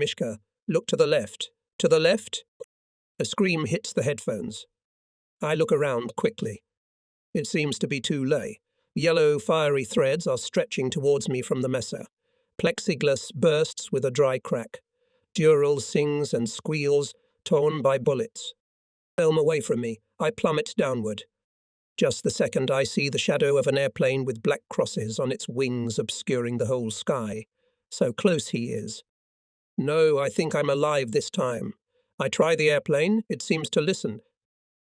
Mishka, look to the left. To the left? A scream hits the headphones. I look around quickly. It seems to be too late. Yellow, fiery threads are stretching towards me from the mesa. Plexiglass bursts with a dry crack. Dural sings and squeals, torn by bullets. Film away from me, I plummet downward. Just the second I see the shadow of an airplane with black crosses on its wings obscuring the whole sky. So close he is. No, I think I'm alive this time. I try the airplane, it seems to listen.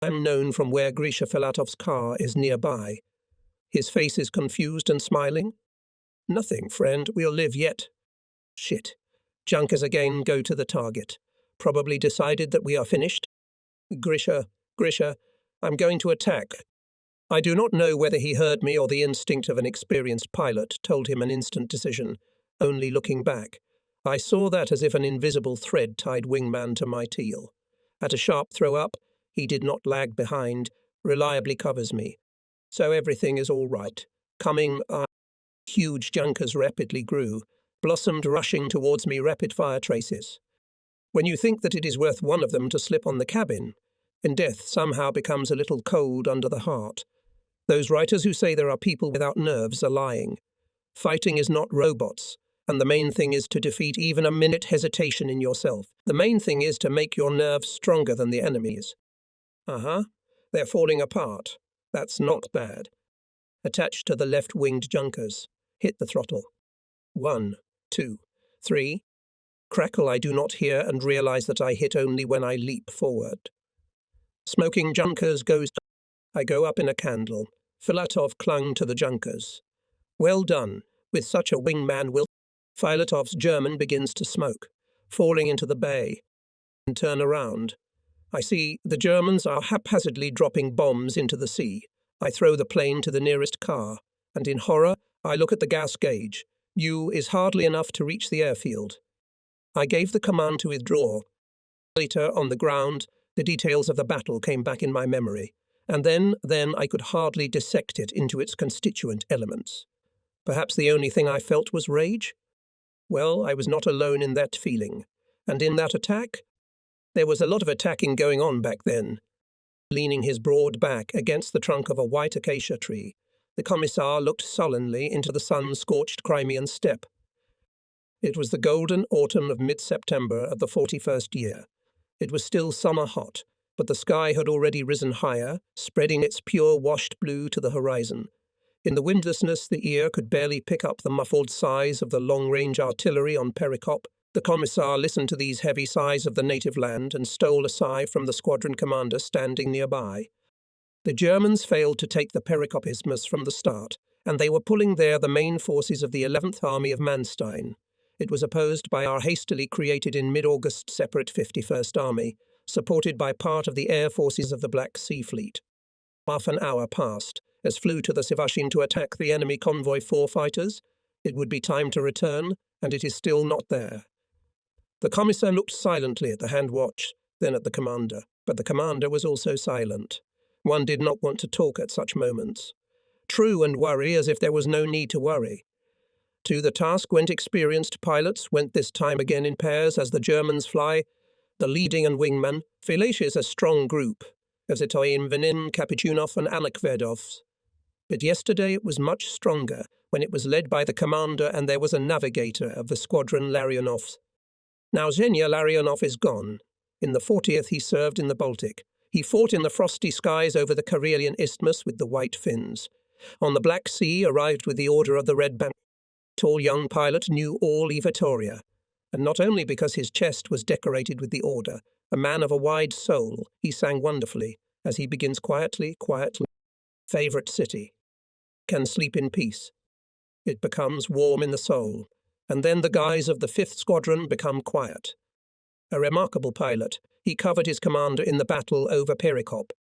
I'm known from where Grisha Filatov's car is nearby. His face is confused and smiling. Nothing, friend, we'll live yet. Shit. Junkers again go to the target. Probably decided that we are finished. Grisha, I'm going to attack. I do not know whether he heard me or the instinct of an experienced pilot told him an instant decision. Only looking back, I saw that as if an invisible thread tied Wingman to my teal. At a sharp throw up, he did not lag behind, reliably covers me. So everything is all right. Coming, huge junkers rapidly grew, blossomed rushing towards me rapid-fire traces. When you think that it is worth one of them to slip on the cabin, and death somehow becomes a little cold under the heart. Those writers who say there are people without nerves are lying. Fighting is not robots, and the main thing is to defeat even a minute hesitation in yourself. The main thing is to make your nerves stronger than the enemy's. They're falling apart. That's not bad. Attached to the left-winged junkers. Hit the throttle. 1, 2, 3. Crackle I do not hear and realize that I hit only when I leap forward. Smoking junkers goes. I go up in a candle. Filatov clung to the junkers. Well done. With such a wingman will. Filatov's German begins to smoke, falling into the bay. And turn around. I see the Germans are haphazardly dropping bombs into the sea. I throw the plane to the nearest car, and in horror, I look at the gas gauge. U is hardly enough to reach the airfield. I gave the command to withdraw. Later, on the ground, the details of the battle came back in my memory, and then I could hardly dissect it into its constituent elements. Perhaps the only thing I felt was rage? Well, I was not alone in that feeling, and in that attack, there was a lot of attacking going on back then. Leaning his broad back against the trunk of a white acacia tree, the commissar looked sullenly into the sun-scorched Crimean steppe. It was the golden autumn of mid-September of the 41st year. It was still summer hot, but the sky had already risen higher, spreading its pure washed blue to the horizon. In the windlessness, the ear could barely pick up the muffled sighs of the long-range artillery on Perikop. The commissar listened to these heavy sighs of the native land and stole a sigh from the squadron commander standing nearby. The Germans failed to take the Perikop Isthmus from the start, and they were pulling there the main forces of the 11th Army of Manstein. It was opposed by our hastily created in mid-August separate 51st Army, supported by part of the air forces of the Black Sea Fleet. Half an hour passed, as flew to the Sivashin to attack the enemy convoy 4 fighters. It would be time to return, and it is still not there. The commissar looked silently at the hand watch, then at the commander, but the commander was also silent. One did not want to talk at such moments. True, and worry as if there was no need to worry. To the task went experienced pilots, went this time again in pairs as the Germans fly, the leading and wingman. Felicia is a strong group, as it are in Venin, Kapichunov and Alekvedov. But yesterday it was much stronger, when it was led by the commander and there was a navigator of the squadron Larionov. Now Zhenya Larionov is gone. In the 40th he served in the Baltic. He fought in the frosty skies over the Karelian Isthmus with the white fins. On the Black Sea arrived with the Order of the Red Banner. Tall young pilot knew all Evatoria, and not only because his chest was decorated with the order, a man of a wide soul, he sang wonderfully, as he begins quietly. Favourite city. Can sleep in peace. It becomes warm in the soul, and then the guys of the 5th Squadron become quiet. A remarkable pilot, he covered his commander in the battle over Perikop.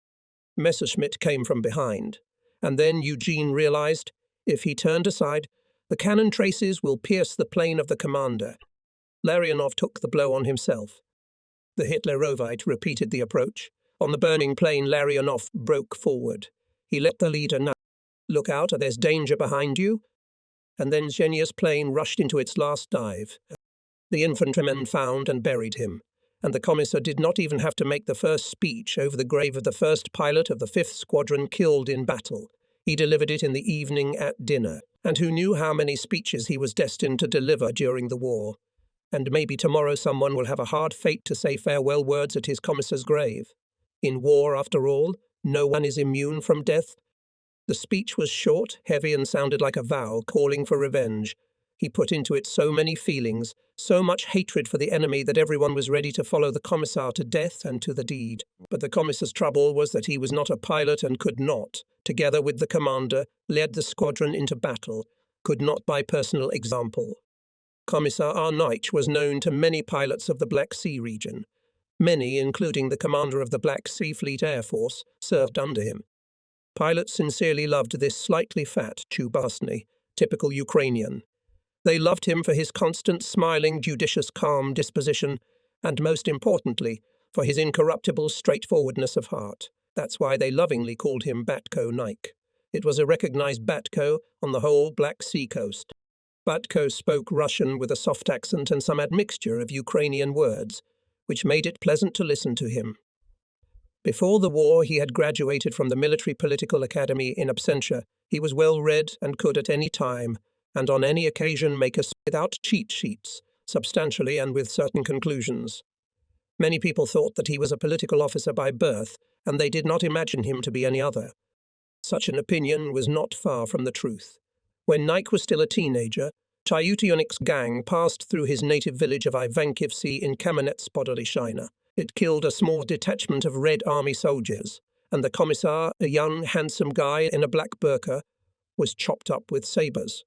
Messerschmitt came from behind, and then Eugene realized, if he turned aside, the cannon traces will pierce the plane of the commander. Larionov took the blow on himself. The Hitlerovite repeated the approach. On the burning plane, Larionov broke forward. He let the leader know, "Look out, there's danger behind you." And then Zhenya's plane rushed into its last dive. The infantrymen found and buried him, and the commissar did not even have to make the first speech over the grave of the first pilot of the 5th Squadron killed in battle. He delivered it in the evening at dinner, and who knew how many speeches he was destined to deliver during the war. And maybe tomorrow someone will have a hard fate to say farewell words at his commissar's grave. In war, after all, no one is immune from death. The speech was short, heavy, and sounded like a vow calling for revenge. He put into it so many feelings, so much hatred for the enemy that everyone was ready to follow the commissar to death and to the deed. But the commissar's trouble was that he was not a pilot and could not, together with the commander, lead the squadron into battle, could not by personal example. Commissar Arnaich was known to many pilots of the Black Sea region. Many, including the commander of the Black Sea Fleet Air Force, served under him. Pilots sincerely loved this slightly fat Chubasny, typical Ukrainian. They loved him for his constant, smiling, judicious, calm disposition, and most importantly, for his incorruptible straightforwardness of heart. That's why they lovingly called him Batko Naik. It was a recognized Batko on the whole Black Sea coast. Batko spoke Russian with a soft accent and some admixture of Ukrainian words, which made it pleasant to listen to him. Before the war, he had graduated from the Military Political Academy in absentia. He was well read and could at any time, and on any occasion, make us without cheat sheets, substantially and with certain conclusions. Many people thought that he was a political officer by birth, and they did not imagine him to be any other. Such an opinion was not far from the truth. When Naik was still a teenager, Chayutyunik's gang passed through his native village of Ivankivsy in Kamenets-Podolishina. It killed a small detachment of Red Army soldiers, and the commissar, a young, handsome guy in a black burqa, was chopped up with sabres.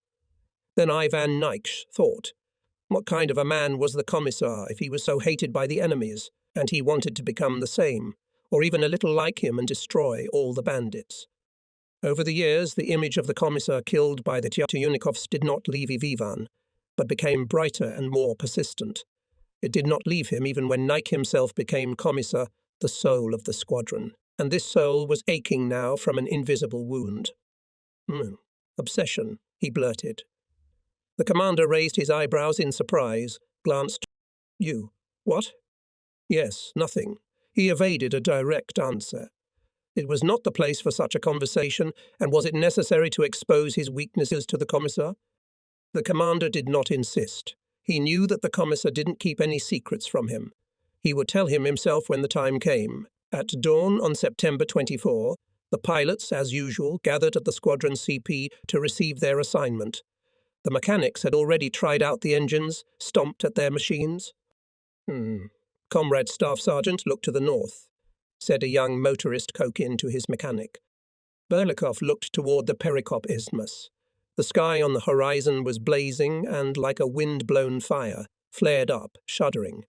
Then Ivan Naik thought, what kind of a man was the commissar if he was so hated by the enemies, and he wanted to become the same, or even a little like him and destroy all the bandits? Over the years, the image of the commissar killed by the Tyunikovs did not leave Ivan, but became brighter and more persistent. It did not leave him even when Naik himself became commissar, the soul of the squadron, and this soul was aching now from an invisible wound. Obsession, he blurted. The commander raised his eyebrows in surprise, glanced. You. What? Yes, nothing. He evaded a direct answer. It was not the place for such a conversation, and was it necessary to expose his weaknesses to the commissar? The commander did not insist. He knew that the commissar didn't keep any secrets from him. He would tell him himself when the time came. At dawn on September 24, the pilots, as usual, gathered at the squadron CP to receive their assignment. The mechanics had already tried out the engines, stomped at their machines. Comrade Staff Sergeant looked to the north, said a young motorist Kokin to his mechanic. Berlikov looked toward the Perikop Isthmus. The sky on the horizon was blazing and, like a wind-blown fire, flared up, shuddering.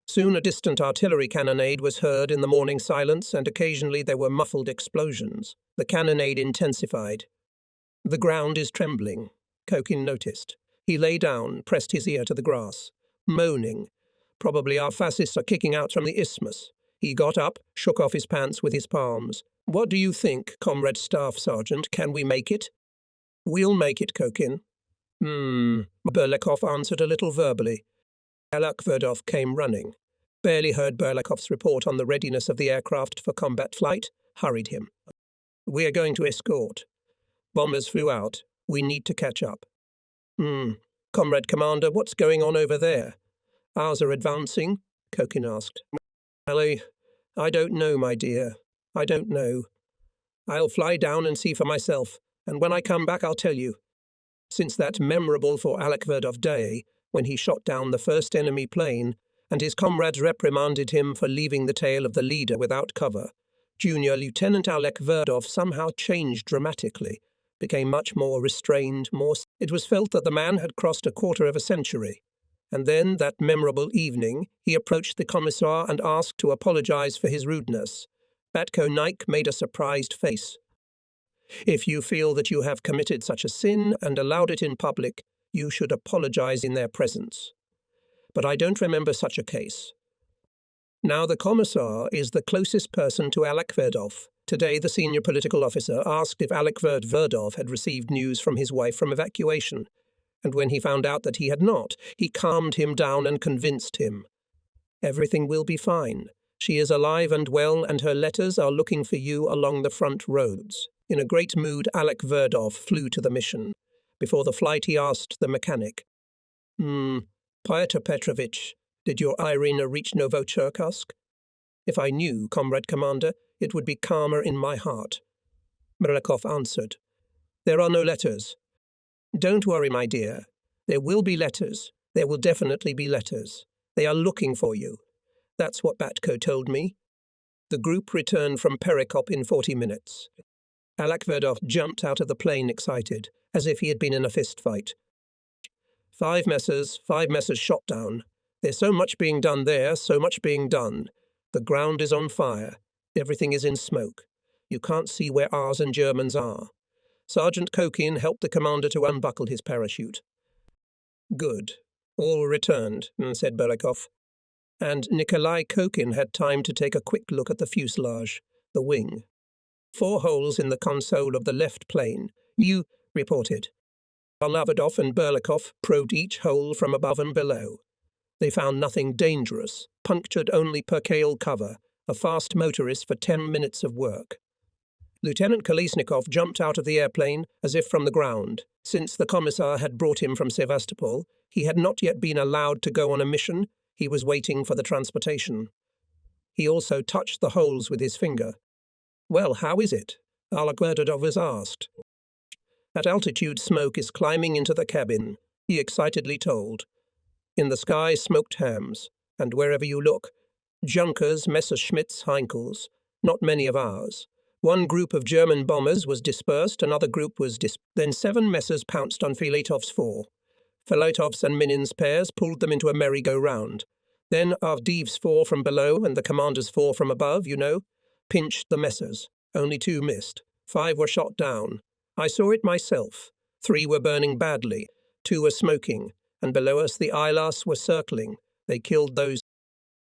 Soon a distant artillery cannonade was heard in the morning silence, and occasionally there were muffled explosions. The cannonade intensified. The ground is trembling, Kokin noticed. He lay down, pressed his ear to the grass, moaning. Probably our fascists are kicking out from the isthmus. He got up, shook off his pants with his palms. What do you think, Comrade Staff Sergeant? Can we make it? We'll make it, Kokin. Berlikov answered a little verbally. Alakverdov came running. Barely heard Berlikov's report on the readiness of the aircraft for combat flight, hurried him. We are going to escort. Bombers flew out. We need to catch up. Comrade Commander, what's going on over there? Ours are advancing, Kokin asked. Well, I don't know, my dear. I don't know. I'll fly down and see for myself, and when I come back I'll tell you. Since that memorable for Alakverdov day, when he shot down the first enemy plane, and his comrades reprimanded him for leaving the tail of the leader without cover, Junior Lieutenant Alakverdov somehow changed dramatically, became much more restrained, It was felt that the man had crossed a quarter of a century. And then, that memorable evening, he approached the commissar and asked to apologize for his rudeness. Batko Naik made a surprised face. If you feel that you have committed such a sin and allowed it in public, you should apologize in their presence. But I don't remember such a case. Now the commissar is the closest person to Alakverdov. Today the senior political officer asked if Alakverdov had received news from his wife from evacuation. And when he found out that he had not, he calmed him down and convinced him. Everything will be fine. She is alive and well, and her letters are looking for you along the front roads. In a great mood, Alec Verdov flew to the mission. Before the flight, he asked the mechanic, Pyotr Petrovich, did your Irina reach Novocherkassk? If I knew, Comrade Commander, it would be calmer in my heart. Merelikov answered, There are no letters. Don't worry, my dear. There will be letters. There will definitely be letters. They are looking for you. That's what Batko told me. The group returned from Perikop in 40 minutes. Alec Verdov jumped out of the plane excited, as if he had been in a fist fight. 5 messers shot down. There's so much being done there, so much being done. The ground is on fire. Everything is in smoke. You can't see where ours and Germans are. Sergeant Kokin helped the commander to unbuckle his parachute. Good. All returned, said Belikov. And Nikolai Kokin had time to take a quick look at the fuselage, the wing. 4 holes in the console of the left plane. You reported. Alavadov and Berlikov probed each hole from above and below. They found nothing dangerous, punctured only percale cover, a fast motorist for 10 minutes of work. Lieutenant Kolesnikov jumped out of the airplane as if from the ground. Since the commissar had brought him from Sevastopol, he had not yet been allowed to go on a mission. He was waiting for the transportation. He also touched the holes with his finger. Well, how is it? Alekverdov was asked. At altitude, smoke is climbing into the cabin, he excitedly told. In the sky, smoked hams, and wherever you look, Junkers, Messerschmitts, Heinkels, not many of ours. One group of German bombers was dispersed, another group was Then 7 Messers pounced on Filatov's 4. Filatov's and Minin's pairs pulled them into a merry-go-round. Then Avdiiv's 4 from below and the commander's 4 from above, pinched the Messers. Only 2 missed. 5 were shot down. I saw it myself. 3 were burning badly. 2 were smoking. And below us the Ilas were circling. They killed those.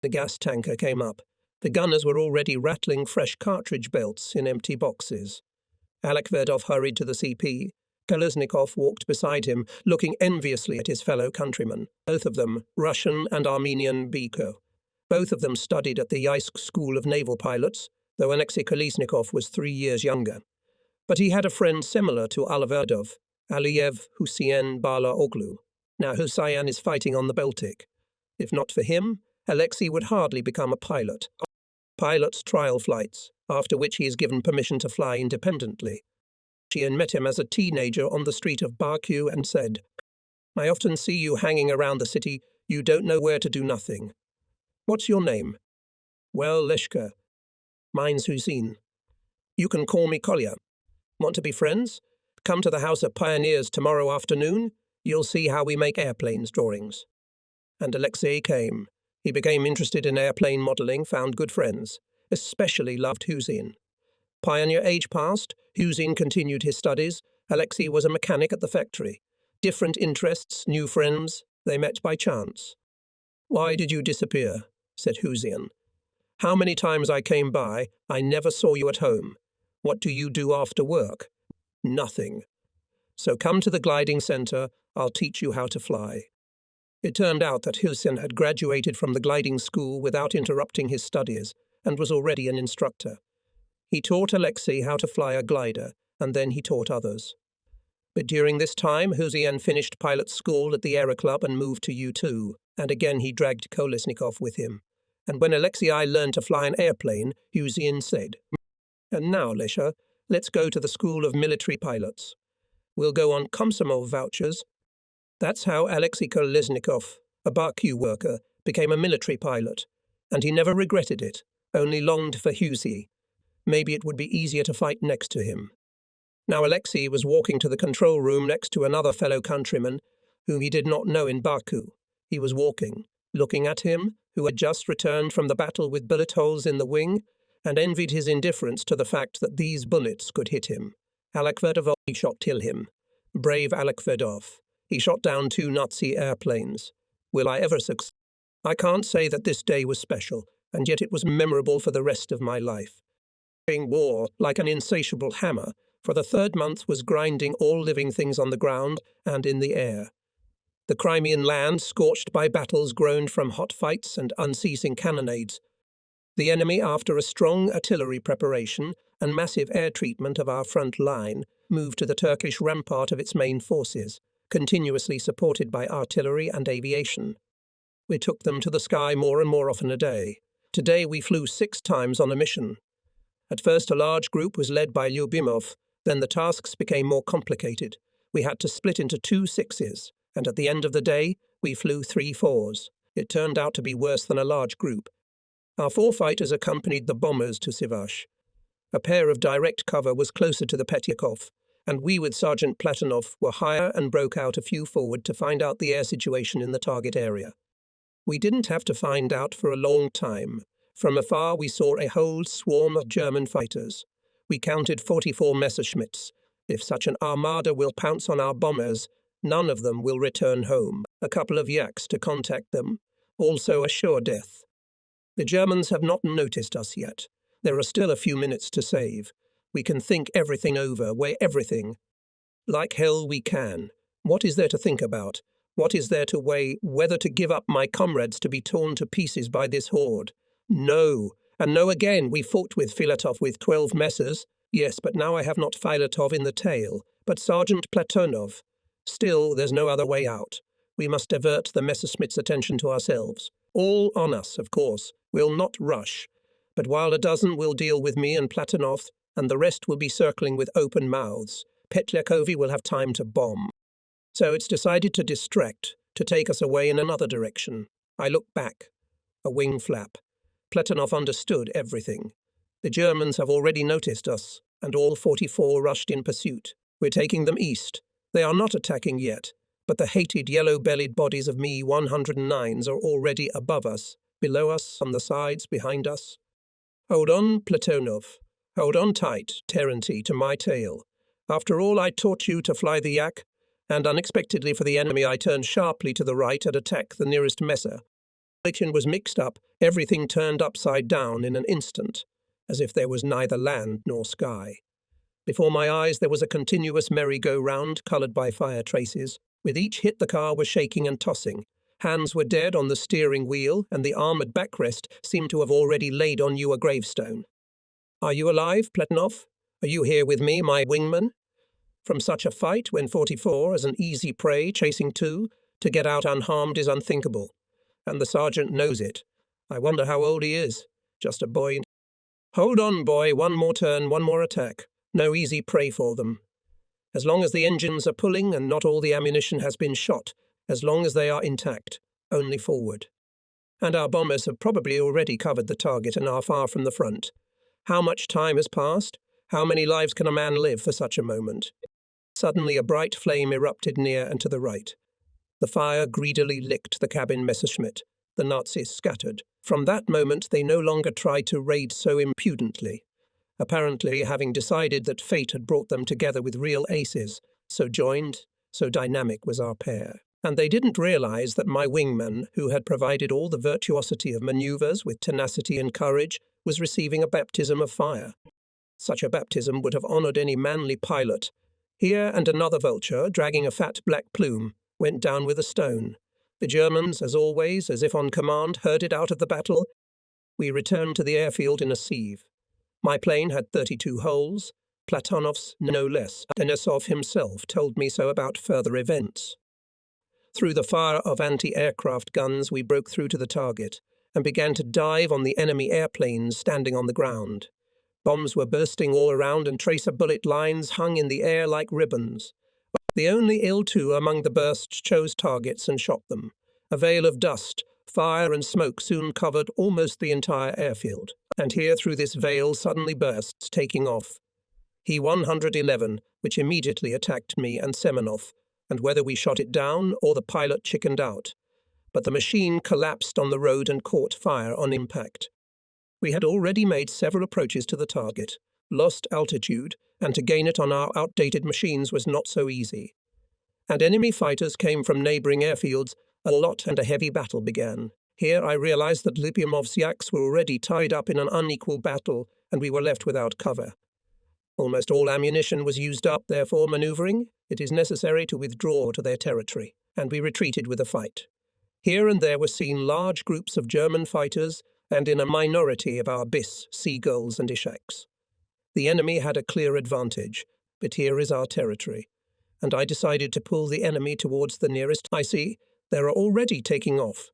The gas tanker came up. The gunners were already rattling fresh cartridge belts in empty boxes. Alec Verdov hurried to the CP. Kolesnikov walked beside him, looking enviously at his fellow countrymen, both of them Russian and Armenian Biko. Both of them studied at the Yeisk School of Naval Pilots, though Alexei Kolesnikov was 3 years younger. But he had a friend similar to Aleverdov, Aliyev Hussein Bala Oglu. Now Hussein is fighting on the Baltic. If not for him, Alexei would hardly become a pilot. Pilot's trial flights, after which he is given permission to fly independently. She met him as a teenager on the street of Baku and said, I often see you hanging around the city. You don't know where to do nothing. What's your name? Well, Leshka. Mine's Hussein. You can call me Kolya. Want to be friends? Come to the House of Pioneers tomorrow afternoon. You'll see how we make airplanes drawings. And Alexei came. He became interested in airplane modelling, found good friends, especially loved Hussein. Pioneer age passed, Hussein continued his studies, Alexei was a mechanic at the factory. Different interests, new friends, they met by chance. Why did you disappear? Said Hussein. How many times I came by, I never saw you at home. What do you do after work? Nothing. So come to the gliding centre, I'll teach you how to fly. It turned out that Hussein had graduated from the gliding school without interrupting his studies and was already an instructor. He taught Alexei how to fly a glider, and then he taught others. But during this time, Hussein finished pilot school at the Aero Club and moved to U2, and again he dragged Kolesnikov with him. And when Alexei learned to fly an airplane, Hussein said, And now, Lesha, let's go to the School of Military Pilots. We'll go on Komsomol vouchers. That's how Alexei Kolesnikov, a Baku worker, became a military pilot, and he never regretted it, only longed for Hussein. Maybe it would be easier to fight next to him. Now Alexei was walking to the control room next to another fellow countryman, whom he did not know in Baku. He was walking, looking at him, who had just returned from the battle with bullet holes in the wing, and envied his indifference to the fact that these bullets could hit him. Alec Verdov shot till him. Brave Alec Verdov. He shot down 2 Nazi airplanes. Will I ever succeed? I can't say that this day was special, and yet it was memorable for the rest of my life. War, like an insatiable hammer, for the 3rd month was grinding all living things on the ground and in the air. The Crimean land, scorched by battles, groaned from hot fights and unceasing cannonades. The enemy, after a strong artillery preparation and massive air treatment of our front line, moved to the Turkish rampart of its main forces, continuously supported by artillery and aviation. We took them to the sky more and more often a day. Today we flew 6 times on a mission. At first a large group was led by Lyubimov, then the tasks became more complicated. We had to split into 2 6s, and at the end of the day we flew 3 4s. It turned out to be worse than a large group. Our 4 fighters accompanied the bombers to Sivas. A pair of direct cover was closer to the Petyakov, and we with Sergeant Platonov were higher and broke out a few forward to find out the air situation in the target area. We didn't have to find out for a long time. From afar we saw a whole swarm of German fighters. We counted 44 Messerschmitts. If such an armada will pounce on our bombers, none of them will return home. A couple of Yaks to contact them. Also a sure death. The Germans have not noticed us yet. There are still a few minutes to save. We can think everything over, weigh everything. Like hell we can. What is there to think about? What is there to weigh? Whether to give up my comrades to be torn to pieces by this horde? No, and no again. We fought with Filatov with 12 Messers. Yes, but now I have not Filatov in the tail, but Sergeant Platonov. Still, there's no other way out. We must divert the Messerschmitt's attention to ourselves. All on us, of course. We'll not rush. But while a dozen will deal with me and Platonov, and the rest will be circling with open mouths, Petliakovi will have time to bomb. So it's decided to distract, to take us away in another direction. I look back. A wing flap. Platonov understood everything. The Germans have already noticed us, and all 44 rushed in pursuit. We're taking them east. They are not attacking yet, but the hated yellow-bellied bodies of Me-109s are already above us, below us, on the sides, behind us. Hold on, Platonov. Hold on tight, Terenty, to my tail. After all, I taught you to fly the Yak, and unexpectedly for the enemy I turned sharply to the right and attacked the nearest Messer. Action was mixed up, everything turned upside down in an instant, as if there was neither land nor sky. Before my eyes there was a continuous merry-go-round, coloured by fire traces. With each hit the car was shaking and tossing. Hands were dead on the steering wheel, and the armoured backrest seemed to have already laid on you a gravestone. Are you alive, Platonov? Are you here with me, my wingman? From such a fight, when 44 as an easy prey chasing 2, to get out unharmed is unthinkable. And the sergeant knows it. I wonder how old he is. Just a boy. Hold on, boy, one more turn, one more attack. No easy prey for them. As long as the engines are pulling and not all the ammunition has been shot, as long as they are intact, only forward. And our bombers have probably already covered the target and are far from the front. How much time has passed? How many lives can a man live for such a moment? Suddenly a bright flame erupted near and to the right. The fire greedily licked the cabin Messerschmitt. The Nazis scattered. From that moment they no longer tried to raid so impudently, apparently having decided that fate had brought them together with real aces. So joined, so dynamic was our pair. And they didn't realize that my wingman, who had provided all the virtuosity of maneuvers with tenacity and courage, was receiving a baptism of fire. Such a baptism would have honored any manly pilot. Here and another vulture, dragging a fat black plume, went down with a stone. The Germans, as always, as if on command, herded out of the battle. We returned to the airfield in a sieve. My plane had 32 holes. Platonov's no less. Denisov himself told me so about further events. Through the fire of anti-aircraft guns we broke through to the target and began to dive on the enemy airplanes standing on the ground. Bombs were bursting all around and tracer bullet lines hung in the air like ribbons. The only Il-2 among the bursts chose targets and shot them. A veil of dust, fire and smoke soon covered almost the entire airfield. And here through this veil suddenly bursts, taking off. He-111, which immediately attacked me and Semenov, and whether we shot it down or the pilot chickened out. But the machine collapsed on the road and caught fire on impact. We had already made several approaches to the target, lost altitude, and to gain it on our outdated machines was not so easy. And enemy fighters came from neighbouring airfields. A lot and a heavy battle began. Here I realized that Lyubimov's Yaks were already tied up in an unequal battle, and we were left without cover. Almost all ammunition was used up, therefore, manoeuvring, it is necessary to withdraw to their territory. and we retreated with a fight. Here and there were seen large groups of German fighters and in a minority of our bis, seagulls and ishaks. The enemy had a clear advantage, but here is our territory, and I decided to pull the enemy towards the nearest. I see they are already taking off.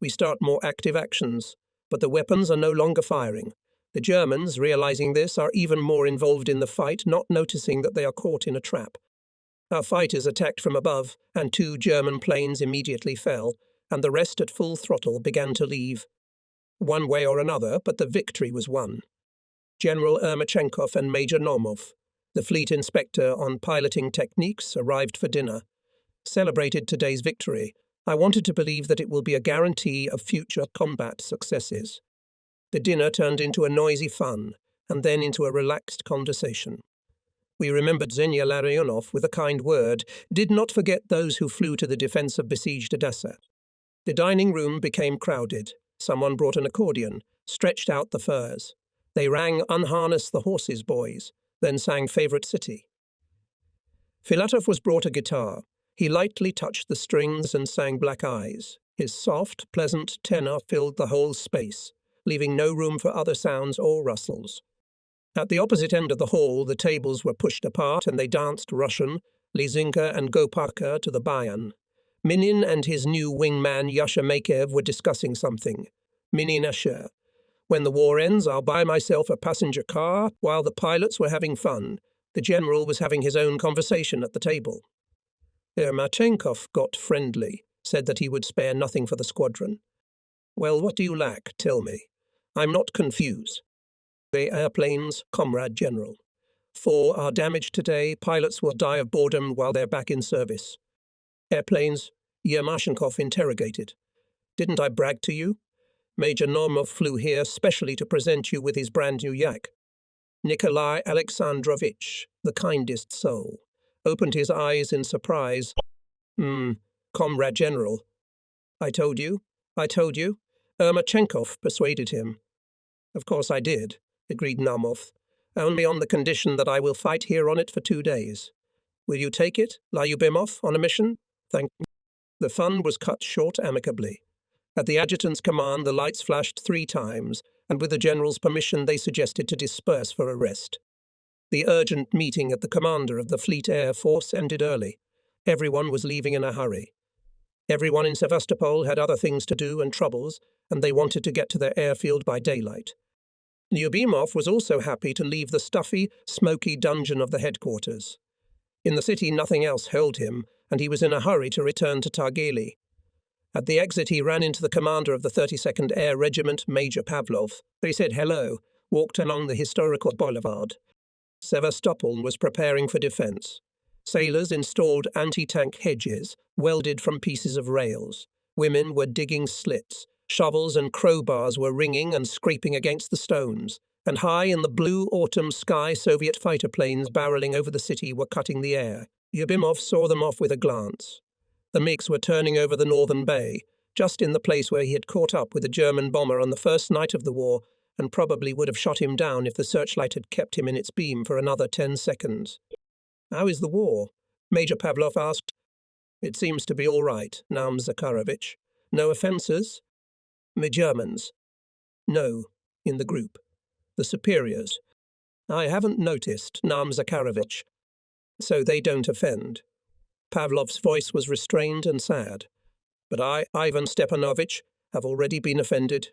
We start more active actions, but the weapons are no longer firing. The Germans, realizing this, are even more involved in the fight, not noticing that they are caught in a trap. Our fighters attacked from above, and 2 German planes immediately fell, and the rest at full throttle began to leave. One way or another, but the victory was won. General Ermachenkov and Major Normov, the fleet inspector on piloting techniques, arrived for dinner. Celebrated today's victory. I wanted to believe that it will be a guarantee of future combat successes. The dinner turned into a noisy fun, and then into a relaxed conversation. We remembered Zhenya Larionov with a kind word, did not forget those who flew to the defense of besieged Odessa. The dining room became crowded. Someone brought an accordion, stretched out the furs. They rang Unharness the Horses, Boys, then sang Favorite City. Filatov was brought a guitar. He lightly touched the strings and sang Black Eyes. His soft, pleasant tenor filled the whole space, leaving no room for other sounds or rustles. At the opposite end of the hall, the tables were pushed apart and they danced Russian, Lizinka and Gopaka to the Bayan. Minin and his new wingman Yasha Makev were discussing something. Minin Asher. When the war ends, I'll buy myself a passenger car. While the pilots were having fun, the general was having his own conversation at the table. Ermachenkov got friendly, said that he would spare nothing for the squadron. Well, what do you lack? Tell me. I'm not confused. The airplanes, Comrade General. 4 are damaged today. Pilots will die of boredom while they're back in service. Airplanes, Yermashenkov interrogated. Didn't I brag to you? Major Normov flew here specially to present you with his brand new yak. Nikolai Alexandrovich, the kindest soul, opened his eyes in surprise. Comrade General. I told you. Ermachenkov persuaded him. Of course I did, agreed Naumov, only on the condition that I will fight here on it for 2 days. Will you take it, Lyubimov, on a mission? Thank you. The fun was cut short amicably. At the adjutant's command, the lights flashed 3 times, and with the general's permission they suggested to disperse for a rest. The urgent meeting at the commander of the Fleet Air Force ended early. Everyone was leaving in a hurry. Everyone in Sevastopol had other things to do and troubles, and they wanted to get to their airfield by daylight. Lyubimov was also happy to leave the stuffy, smoky dungeon of the headquarters. In the city nothing else held him, and he was in a hurry to return to Targeli. At the exit he ran into the commander of the 32nd Air Regiment, Major Pavlov. They said hello, walked along the historical boulevard. Sevastopol was preparing for defense. Sailors installed anti-tank hedges, welded from pieces of rails. Women were digging slits. Shovels and crowbars were ringing and scraping against the stones. And high in the blue autumn sky, Soviet fighter planes barreling over the city were cutting the air. Lyubimov saw them off with a glance. The MiGs were turning over the northern bay, just in the place where he had caught up with a German bomber on the first night of the war, and probably would have shot him down if the searchlight had kept him in its beam for another 10 seconds. How is the war? Major Pavlov asked. It seems to be all right, Naum Zakharovich. No offences? The Germans. No, in the group. The superiors. I haven't noticed, Naum Zakharovich. So they don't offend. Pavlov's voice was restrained and sad. But I, Ivan Stepanovich, have already been offended.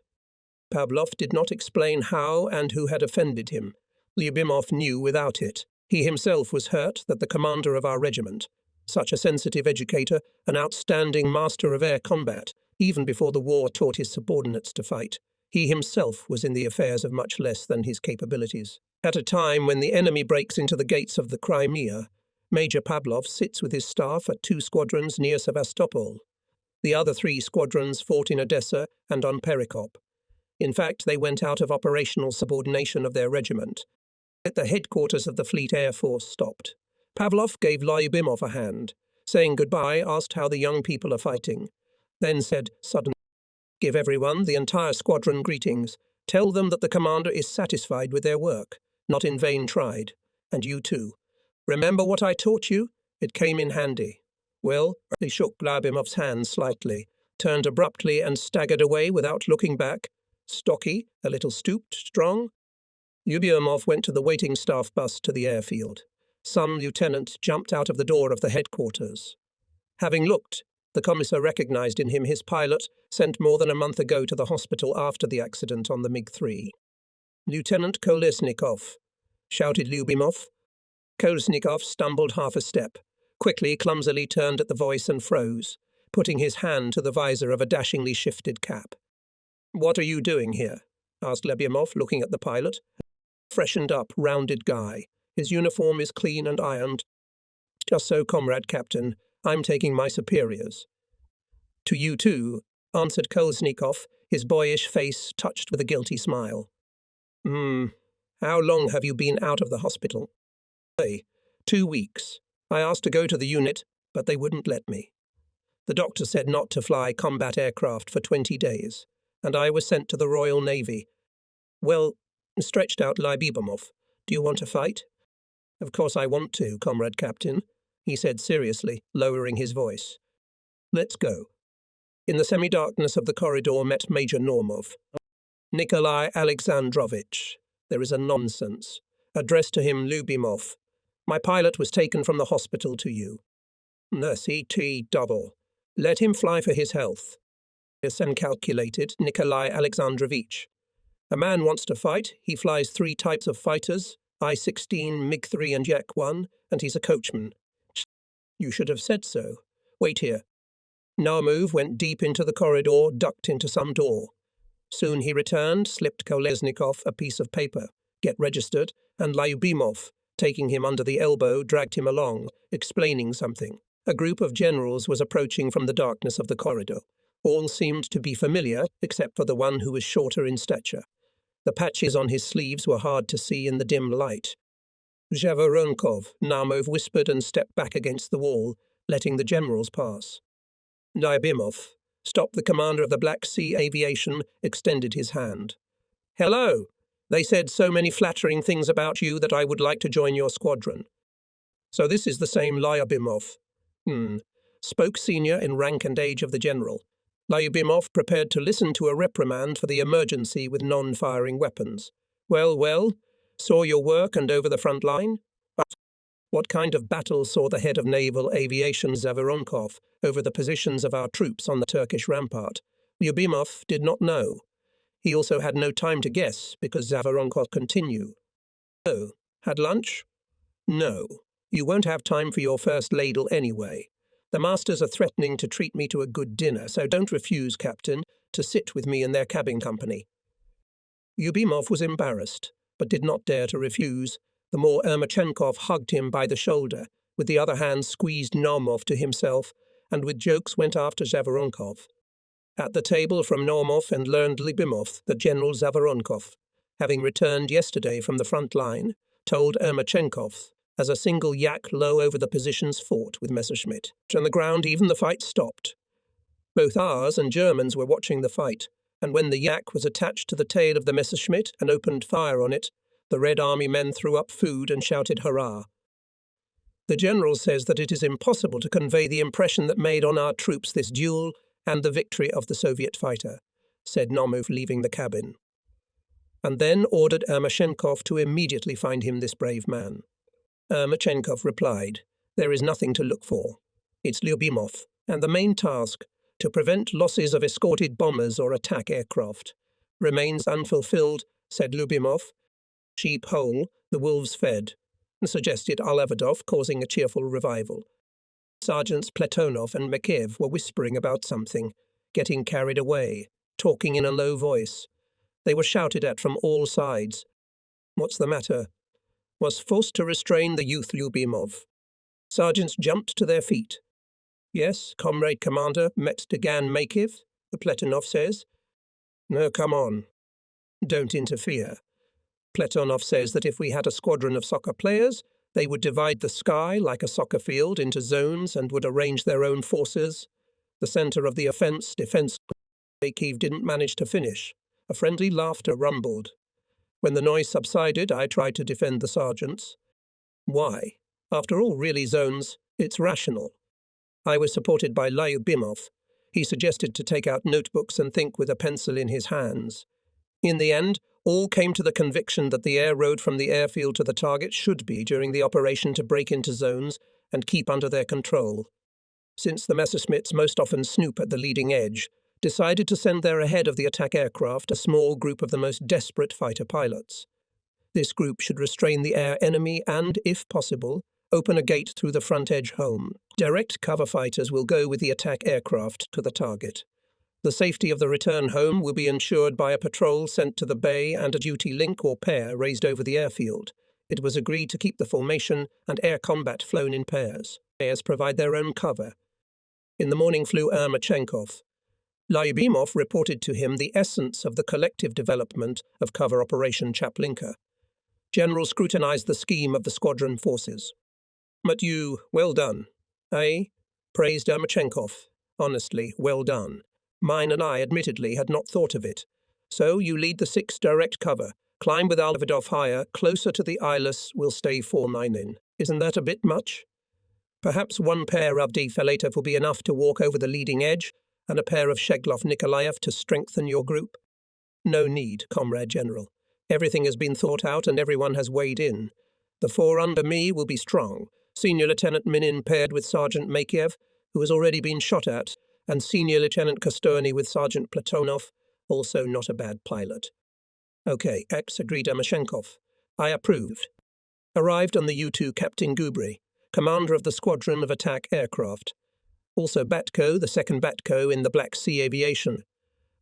Pavlov did not explain how and who had offended him. Lyubimov knew without it. He himself was hurt that the commander of our regiment, such a sensitive educator, an outstanding master of air combat, even before the war taught his subordinates to fight, he himself was in the affairs of much less than his capabilities. At a time when the enemy breaks into the gates of the Crimea, Major Pavlov sits with his staff at 2 squadrons near Sevastopol. The other 3 squadrons fought in Odessa and on Perikop. In fact, they went out of operational subordination of their regiment. At the headquarters of the Fleet Air Force stopped. Pavlov gave Lyubimov a hand. Saying goodbye, asked how the young people are fighting. Then said suddenly, give everyone, the entire squadron, greetings. Tell them that the commander is satisfied with their work, not in vain tried. And you too. Remember what I taught you? It came in handy. Well, he shook Lyubimov's hand slightly, turned abruptly and staggered away without looking back. Stocky, a little stooped, strong. Lyubimov went to the waiting staff bus to the airfield. Some lieutenant jumped out of the door of the headquarters. Having looked, the commissar recognized in him his pilot, sent more than a month ago to the hospital after the accident on the MiG-3. "Lieutenant Kolesnikov," shouted Lyubimov. Kolesnikov stumbled half a step, quickly, clumsily turned at the voice and froze, putting his hand to the visor of a dashingly shifted cap. "What are you doing here?" asked Lyubimov, looking at the pilot. Freshened up, rounded guy. His uniform is clean and ironed. "Just so, comrade captain. I'm taking my superiors." "To you too," answered Kolesnikov, his boyish face touched with a guilty smile. How long have you been out of the hospital?" "Hey, 2 weeks. I asked to go to the unit, but they wouldn't let me. The doctor said not to fly combat aircraft for 20 days, and I was sent to the Royal Navy." "Well," stretched out Lyubimov, "do you want to fight?" "Of course I want to, comrade captain," he said seriously, lowering his voice. "Let's go." In the semi-darkness of the corridor met Major Normov. "Nikolai Alexandrovich, there is a nonsense," addressed to him Lyubimov. "My pilot was taken from the hospital to you." "CT double. Let him fly for his health." And calculated Nikolai Alexandrovich. "A man wants to fight, he flies 3 types of fighters, I-16, MiG-3 and Yak-1, and he's a coachman." "You should have said so. Wait here." Narmov went deep into the corridor, ducked into some door. Soon he returned, slipped Kolesnikov a piece of paper, "Get registered," and Lyubimov, taking him under the elbow, dragged him along, explaining something. A group of generals was approaching from the darkness of the corridor. All seemed to be familiar, except for the one who was shorter in stature. The patches on his sleeves were hard to see in the dim light. "Zhavoronkov," Narmov whispered and stepped back against the wall, letting the generals pass. Lyubimov, stopped the commander of the Black Sea Aviation, extended his hand. "Hello! They said so many flattering things about you that I would like to join your squadron." "So this is the same Lyubimov." Spoke senior in rank and age of the general. Lyubimov prepared to listen to a reprimand for the emergency with non-firing weapons. Well, saw your work and over the front line? What kind of battle saw the head of naval aviation Zhavoronkov over the positions of our troops on the Turkish rampart? Lyubimov did not know. He also had no time to guess, because Zhavoronkov continued. "Oh, had lunch?" "No. You won't have time for your first ladle anyway. The masters are threatening to treat me to a good dinner, so don't refuse, Captain, to sit with me in their cabin company." Lyubimov was embarrassed, but did not dare to refuse. The more Ermachenkov hugged him by the shoulder, with the other hand squeezed Normov to himself, and with jokes went after Zhavoronkov. At the table from Normov and learned Lyubimov that General Zhavoronkov, having returned yesterday from the front line, told Ermachenkov, as a single yak low over the positions fought with Messerschmitt. On the ground even the fight stopped. Both ours and Germans were watching the fight, and when the yak was attached to the tail of the Messerschmitt and opened fire on it, the Red Army men threw up food and shouted hurrah. The general says that it is impossible to convey the impression that made on our troops this duel and the victory of the Soviet fighter, said Normov, leaving the cabin. And then ordered Ermachenkov to immediately find him this brave man. Ermachenkov replied, "There is nothing to look for. It's Lyubimov, and the main task, to prevent losses of escorted bombers or attack aircraft, remains unfulfilled," said Lyubimov. "Sheep whole, the wolves fed," suggested Alevadov, causing a cheerful revival. Sergeants Platonov and Mikheyev were whispering about something, getting carried away, talking in a low voice. They were shouted at from all sides. "What's the matter?" Was forced to restrain the youth Lyubimov. Sergeants jumped to their feet. "Yes, comrade commander, met Degan Mikheyev," Platonov says. "No, come on. Don't interfere. Platonov says that if we had a squadron of soccer players, they would divide the sky like a soccer field into zones and would arrange their own forces. The center of the defense, Mikheyev didn't manage to finish. A friendly laughter rumbled. When the noise subsided, I tried to defend the sergeants. Why? After all, really, zones, it's rational. I was supported by Lyubimov. He suggested to take out notebooks and think with a pencil in his hands. In the end, all came to the conviction that the air road from the airfield to the target should be during the operation to break into zones and keep under their control. Since the Messerschmitts most often snoop at the leading edge, decided to send there ahead of the attack aircraft a small group of the most desperate fighter pilots. This group should restrain the air enemy and, if possible, open a gate through the front edge home. Direct cover fighters will go with the attack aircraft to the target. The safety of the return home will be ensured by a patrol sent to the bay and a duty link or pair raised over the airfield. It was agreed to keep the formation and air combat flown in pairs. Pairs provide their own cover. In the morning flew Ermachenkov. Lyubimov reported to him the essence of the collective development of cover Operation Chaplinka. General scrutinized the scheme of the squadron forces. "But you, well done." "Eh?" praised Ermachenkov. "Honestly, well done. Mine and I, admittedly, had not thought of it. So you lead the 6 direct cover, climb with Alvidov higher, closer to the eyeless, will stay 4-9 in. Isn't that a bit much? Perhaps one pair of Filatov will be enough to walk over the leading edge, and a pair of Sheglov-Nikolaev to strengthen your group? No need, Comrade General. Everything has been thought out and everyone has weighed in. The 4 under me will be strong. Senior Lieutenant Minin paired with Sergeant Makiev, who has already been shot at, and Senior Lieutenant Kosterny with Sergeant Platonov, also not a bad pilot. Okay, agreed Ermachenkov. I approved. Arrived on the U-2 Captain Gubry, commander of the squadron of attack aircraft. Also Batko, the 2nd Batko in the Black Sea Aviation.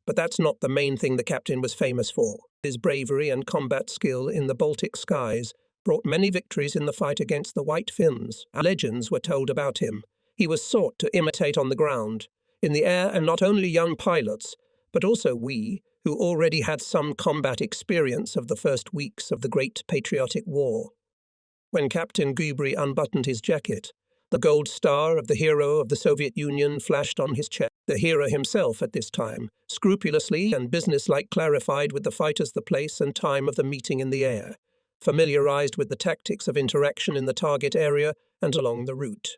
But that's not the main thing the captain was famous for. His bravery and combat skill in the Baltic skies brought many victories in the fight against the White Finns. Legends were told about him. He was sought to imitate on the ground. In the air, and not only young pilots, but also we, who already had some combat experience of the first weeks of the Great Patriotic War. When Captain Gubry unbuttoned his jacket, the gold star of the hero of the Soviet Union flashed on his chest. The hero himself at this time, scrupulously and businesslike clarified with the fighters the place and time of the meeting in the air, familiarized with the tactics of interaction in the target area and along the route.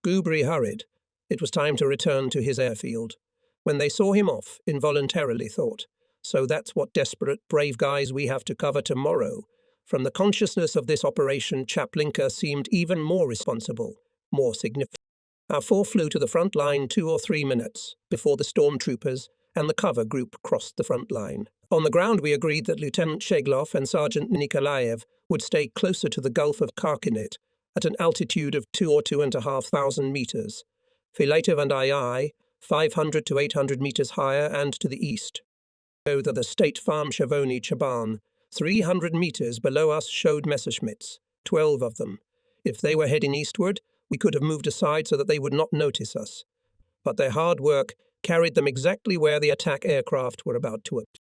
Gubry hurried. It was time to return to his airfield. When they saw him off, involuntarily thought, so that's what desperate, brave guys we have to cover tomorrow. From the consciousness of this operation, Chaplinka seemed even more responsible, more significant. Our 4 flew to the front line 2 or 3 minutes before the stormtroopers and the cover group crossed the front line. On the ground, we agreed that Lieutenant Sheglov and Sergeant Nikolaev would stay closer to the Gulf of Karkinet at an altitude of 2 or 2,500 meters. Filatov and I, 500 to 800 meters higher and to the east. So that the State Farm Shavoni Chaban, 300 meters below us, showed Messerschmitts, 12 of them. If they were heading eastward, we could have moved aside so that they would not notice us. But their hard work carried them exactly where the attack aircraft were about to appear.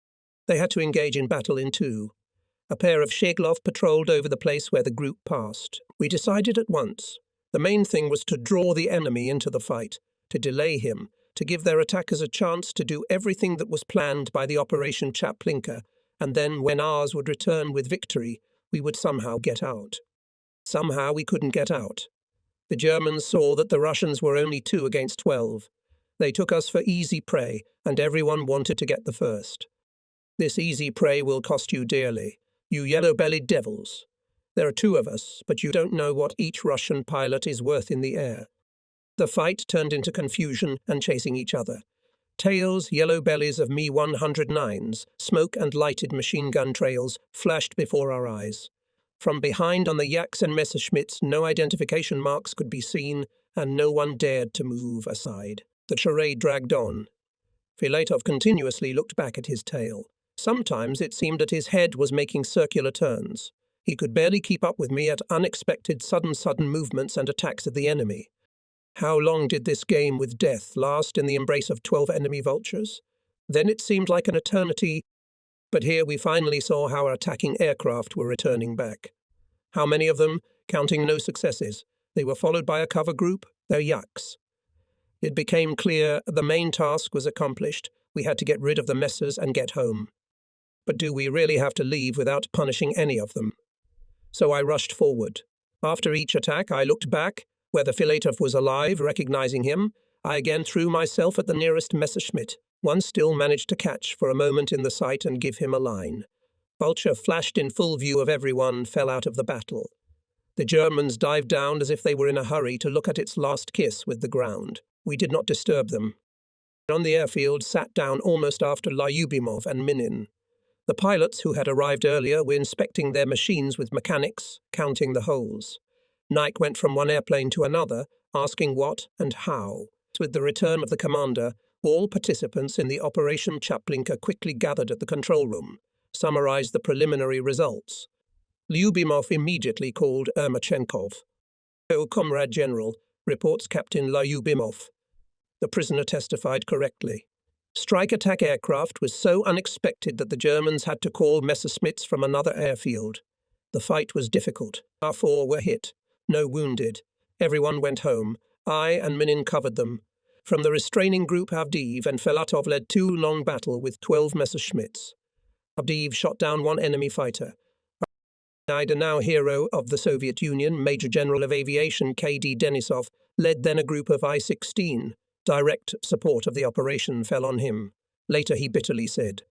They had to engage in battle in 2. A pair of Sheglov patrolled over the place where the group passed. We decided at once. The main thing was to draw the enemy into the fight, to delay him, to give their attackers a chance to do everything that was planned by the Operation Chaplinka, and then when ours would return with victory, we would somehow get out. Somehow we couldn't get out. The Germans saw that the Russians were only 2 against 12. They took us for easy prey, and everyone wanted to get the first. This easy prey will cost you dearly, you yellow-bellied devils. There are 2 of us, but you don't know what each Russian pilot is worth in the air. The fight turned into confusion and chasing each other. Tails, yellow bellies of Mi-109s, smoke and lighted machine gun trails flashed before our eyes. From behind on the Yaks and Messerschmitts, no identification marks could be seen, and no one dared to move aside. The charade dragged on. Filatov continuously looked back at his tail. Sometimes it seemed that his head was making circular turns. He could barely keep up with me at unexpected sudden movements and attacks of the enemy. How long did this game with death last in the embrace of 12 enemy vultures? Then it seemed like an eternity, but here we finally saw how our attacking aircraft were returning back. How many of them, counting no successes? They were followed by a cover group, their Yaks. It became clear the main task was accomplished. We had to get rid of the messers and get home. But do we really have to leave without punishing any of them? So I rushed forward. After each attack, I looked back, Whether Filatov was alive, recognizing him, I again threw myself at the nearest Messerschmitt. One still managed to catch for a moment in the sight and give him a line. Vulture flashed in full view of everyone, fell out of the battle. The Germans dived down as if they were in a hurry to look at its last kiss with the ground. We did not disturb them. On the airfield sat down almost after Lyubimov and Minin. The pilots who had arrived earlier were inspecting their machines with mechanics, counting the holes. Nike went from one airplane to another, asking what and how. With the return of the commander, all participants in the Operation Chaplink quickly gathered at the control room, summarized the preliminary results. Lyubimov immediately called Ermachenkov. "Oh, Comrade General," reports Captain Lyubimov. The prisoner testified correctly. Strike attack aircraft was so unexpected that the Germans had to call Messerschmitts from another airfield. The fight was difficult. Our 4 were hit. No wounded. Everyone went home. I and Minin covered them. From the restraining group, Avdiyev and Filatov led 2 long battle with 12 Messerschmitts. Avdiyev shot down 1 enemy fighter. A now hero of the Soviet Union, Major General of Aviation K.D. Denisov, led then a group of I-16. Direct support of the operation fell on him. Later he bitterly said,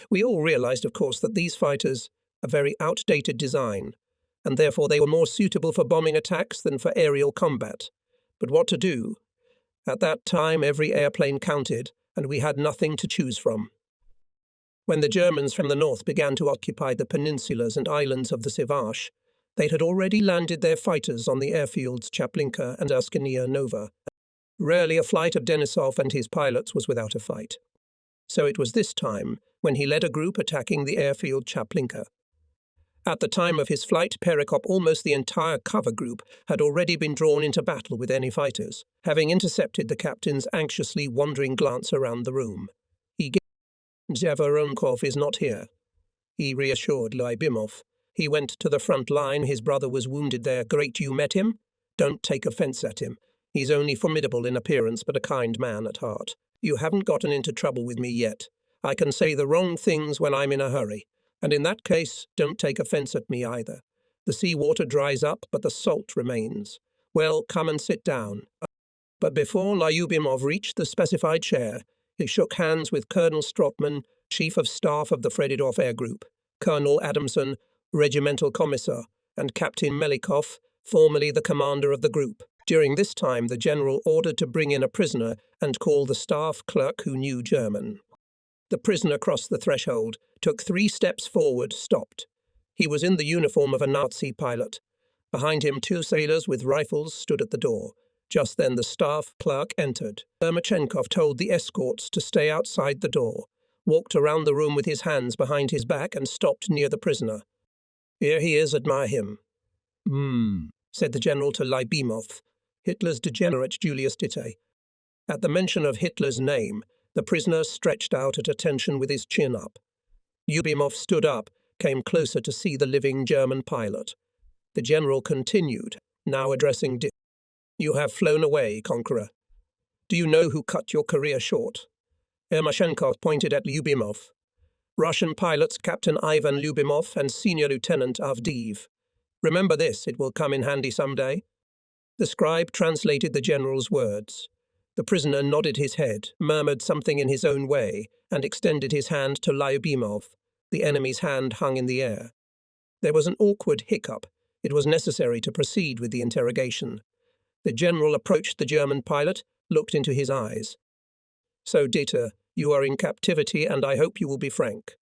"We all realized, of course, that these fighters are very outdated design, and therefore they were more suitable for bombing attacks than for aerial combat. But what to do? At that time every airplane counted, and we had nothing to choose from." When the Germans from the north began to occupy the peninsulas and islands of the Sivash, they had already landed their fighters on the airfields Chaplinka and Askania Nova. Rarely a flight of Denisov and his pilots was without a fight. So it was this time when he led a group attacking the airfield Chaplinka. At the time of his flight, Perikop, almost the entire cover group, had already been drawn into battle with enemy fighters, having intercepted the captain's anxiously wandering glance around the room. "Zhevorenkov is not here," he reassured Lyubimov. "He went to the front line. His brother was wounded there. Great, you met him? Don't take offense at him. He's only formidable in appearance, but a kind man at heart. You haven't gotten into trouble with me yet. I can say the wrong things when I'm in a hurry, and in that case, don't take offense at me either. The sea water dries up, but the salt remains. Well, come and sit down." But before Lyubimov reached the specified chair, he shook hands with Colonel Strotman, Chief of Staff of the Fredidov Air Group, Colonel Adamson, Regimental Commissar, and Captain Melikov, formerly the commander of the group. During this time, the general ordered to bring in a prisoner and call the staff clerk who knew German. The prisoner crossed the threshold, took 3 steps forward, stopped. He was in the uniform of a Nazi pilot. Behind him, 2 sailors with rifles stood at the door. Just then the staff clerk entered. Ermachenkov told the escorts to stay outside the door, walked around the room with his hands behind his back and stopped near the prisoner. "Here he is, admire him." Said the general to Lyubimov, "Hitler's degenerate Julius Dite." At the mention of Hitler's name, the prisoner stretched out at attention with his chin up. Lyubimov stood up, came closer to see the living German pilot. The general continued, now addressing Dite. "You have flown away, conqueror. Do you know who cut your career short?" Ermachenkov pointed at Lyubimov. "Russian pilots Captain Ivan Lyubimov and Senior Lieutenant Avdiyev. Remember this, it will come in handy someday." The scribe translated the general's words. The prisoner nodded his head, murmured something in his own way, and extended his hand to Lyubimov. The enemy's hand hung in the air. There was an awkward hiccup. It was necessary to proceed with the interrogation. The general approached the German pilot, looked into his eyes. "So, Dieter, you are in captivity, and I hope you will be frank,"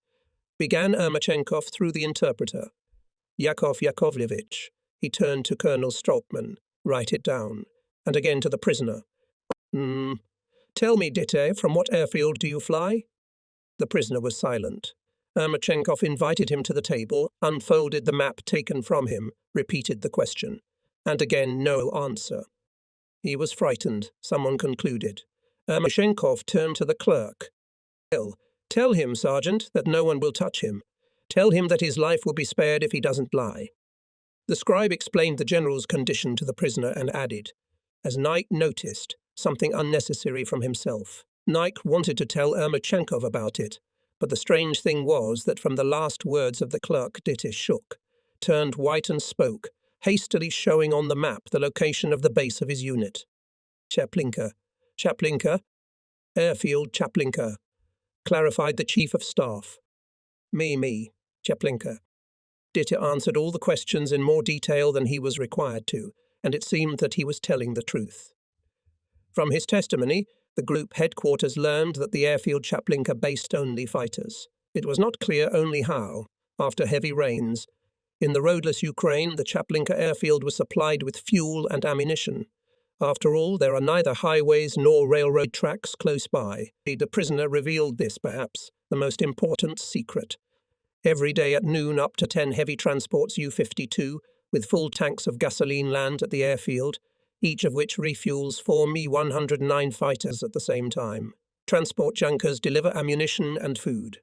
began Ermachenkov through the interpreter. "Yakov Yakovlevich," he turned to Colonel Strotman, "write it down," and again to the prisoner. "Tell me, Dite, from what airfield do you fly?" The prisoner was silent. Ermachenkov invited him to the table, unfolded the map taken from him, repeated the question. And again no answer. He was frightened, someone concluded. Ermachenkov turned to the clerk. "Tell him, Sergeant, that no one will touch him. Tell him that his life will be spared if he doesn't lie." The scribe explained the general's condition to the prisoner and added, as Nike noticed, something unnecessary from himself. Nike wanted to tell Ermachenkov about it, but the strange thing was that from the last words of the clerk Dite shook, turned white and spoke, hastily showing on the map the location of the base of his unit. Chaplinka. Airfield Chaplinka, clarified the Chief of Staff. Me, Chaplinka. Dita answered all the questions in more detail than he was required to, and it seemed that he was telling the truth. From his testimony, the group headquarters learned that the Airfield Chaplinka based only fighters. It was not clear only how, after heavy rains. In the roadless Ukraine, the Chaplinka airfield was supplied with fuel and ammunition. After all, there are neither highways nor railroad tracks close by. The prisoner revealed this, perhaps, the most important secret. Every day at noon, up to 10 heavy transports U-52 with full tanks of gasoline land at the airfield, each of which refuels 4 Mi-109 fighters at the same time. Transport junkers deliver ammunition and food.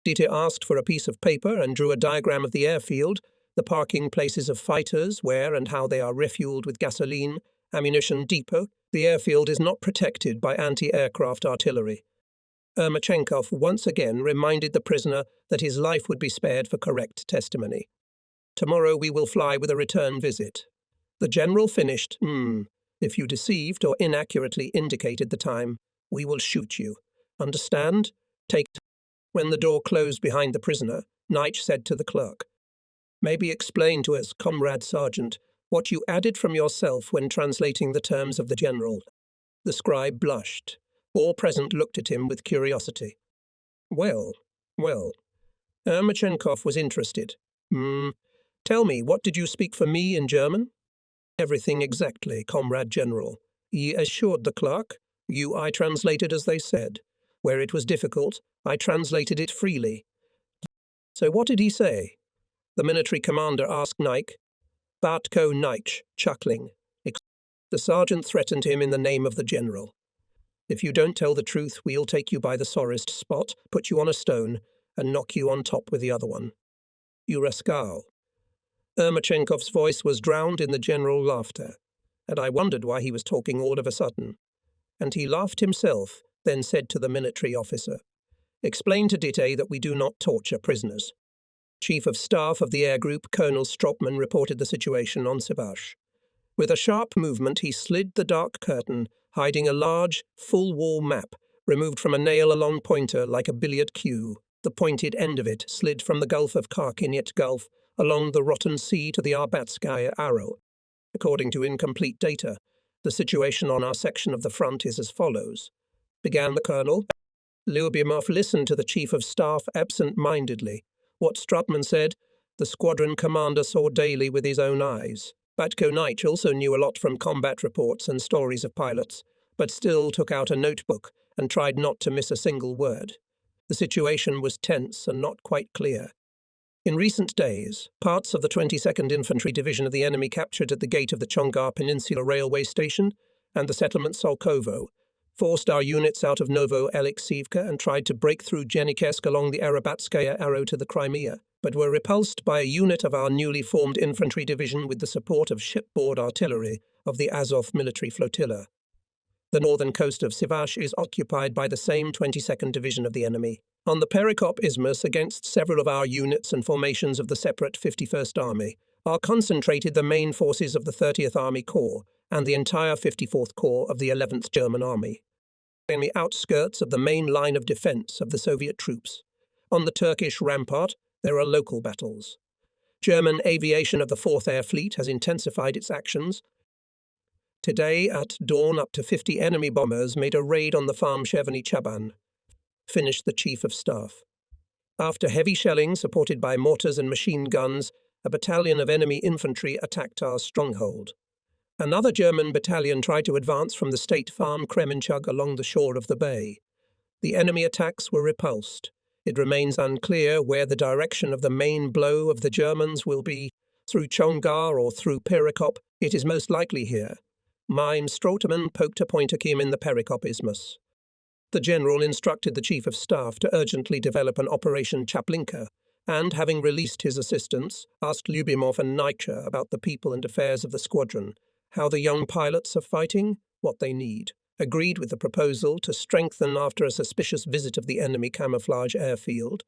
Dita asked for a piece of paper and drew a diagram of the airfield, the parking places of fighters, where and how they are refueled with gasoline, ammunition depot. The airfield is not protected by anti-aircraft artillery. Ermachenkov once again reminded the prisoner that his life would be spared for correct testimony. Tomorrow we will fly with a return visit. The general finished. If you deceived or inaccurately indicated the time, we will shoot you. Understand? Take time. When the door closed behind the prisoner, Knight said to the clerk, "Maybe explain to us, Comrade Sergeant, what you added from yourself when translating the terms of the general." The scribe blushed. All present looked at him with curiosity. Well. Ermachenkov was interested. Tell me, what did you speak for me in German? Everything exactly, Comrade General. He assured the clerk. I translated as they said. Where it was difficult, I translated it freely. So what did he say? The military commander asked Nike. Bartko Nike, chuckling. The sergeant threatened him in the name of the general. If you don't tell the truth, we'll take you by the sorest spot, put you on a stone, and knock you on top with the other one. You rascal. Ermachenkov's voice was drowned in the general laughter, and I wondered why he was talking all of a sudden. And he laughed himself, then said to the military officer, "Explain to Dite that we do not torture prisoners." Chief of Staff of the Air Group, Colonel Stropman, reported the situation on Sivash. With a sharp movement, he slid the dark curtain, hiding a large, full-wall map, removed from a nail-along pointer like a billiard cue. The pointed end of it slid from the Gulf of Karkinyet Gulf along the Rotten Sea to the Arbatskaya Arrow. According to incomplete data, the situation on our section of the front is as follows, began the colonel. Lyubimov listened to the chief of staff absent-mindedly. What Stropman said, the squadron commander saw daily with his own eyes. Batko Nich also knew a lot from combat reports and stories of pilots, but still took out a notebook and tried not to miss a single word. The situation was tense and not quite clear. In recent days, parts of the 22nd Infantry Division of the enemy captured at the gate of the Chongar Peninsula Railway Station and the settlement Solkovo, forced our units out of Novo Alexivka and tried to break through Genikesk along the Arabatskaya Arrow to the Crimea, but were repulsed by a unit of our newly formed infantry division with the support of shipboard artillery of the Azov military flotilla. The northern coast of Sivash is occupied by the same 22nd Division of the enemy. On the Perikop Isthmus, against several of our units and formations of the separate 51st Army, are concentrated the main forces of the 30th Army Corps and the entire 54th Corps of the 11th German Army. In the outskirts of the main line of defense of the Soviet troops. On the Turkish rampart, there are local battles. German aviation of the 4th Air Fleet has intensified its actions. Today, at dawn, up to 50 enemy bombers made a raid on the farm Shevny Chaban, finished the Chief of Staff. After heavy shelling supported by mortars and machine guns, a battalion of enemy infantry attacked our stronghold. Another German battalion tried to advance from the state farm Kremenchug along the shore of the bay. The enemy attacks were repulsed. It remains unclear where the direction of the main blow of the Germans will be, through Chongar or through Perikop. It is most likely here. Mime Stroteman poked a pointer Kim in the Perikop Isthmus. The general instructed the Chief of Staff to urgently develop an Operation Chaplinka, and, having released his assistants, asked Lyubimov and Naicha about the people and affairs of the squadron, how the young pilots are fighting, what they need. Agreed with the proposal to strengthen after a suspicious visit of the enemy camouflage airfield.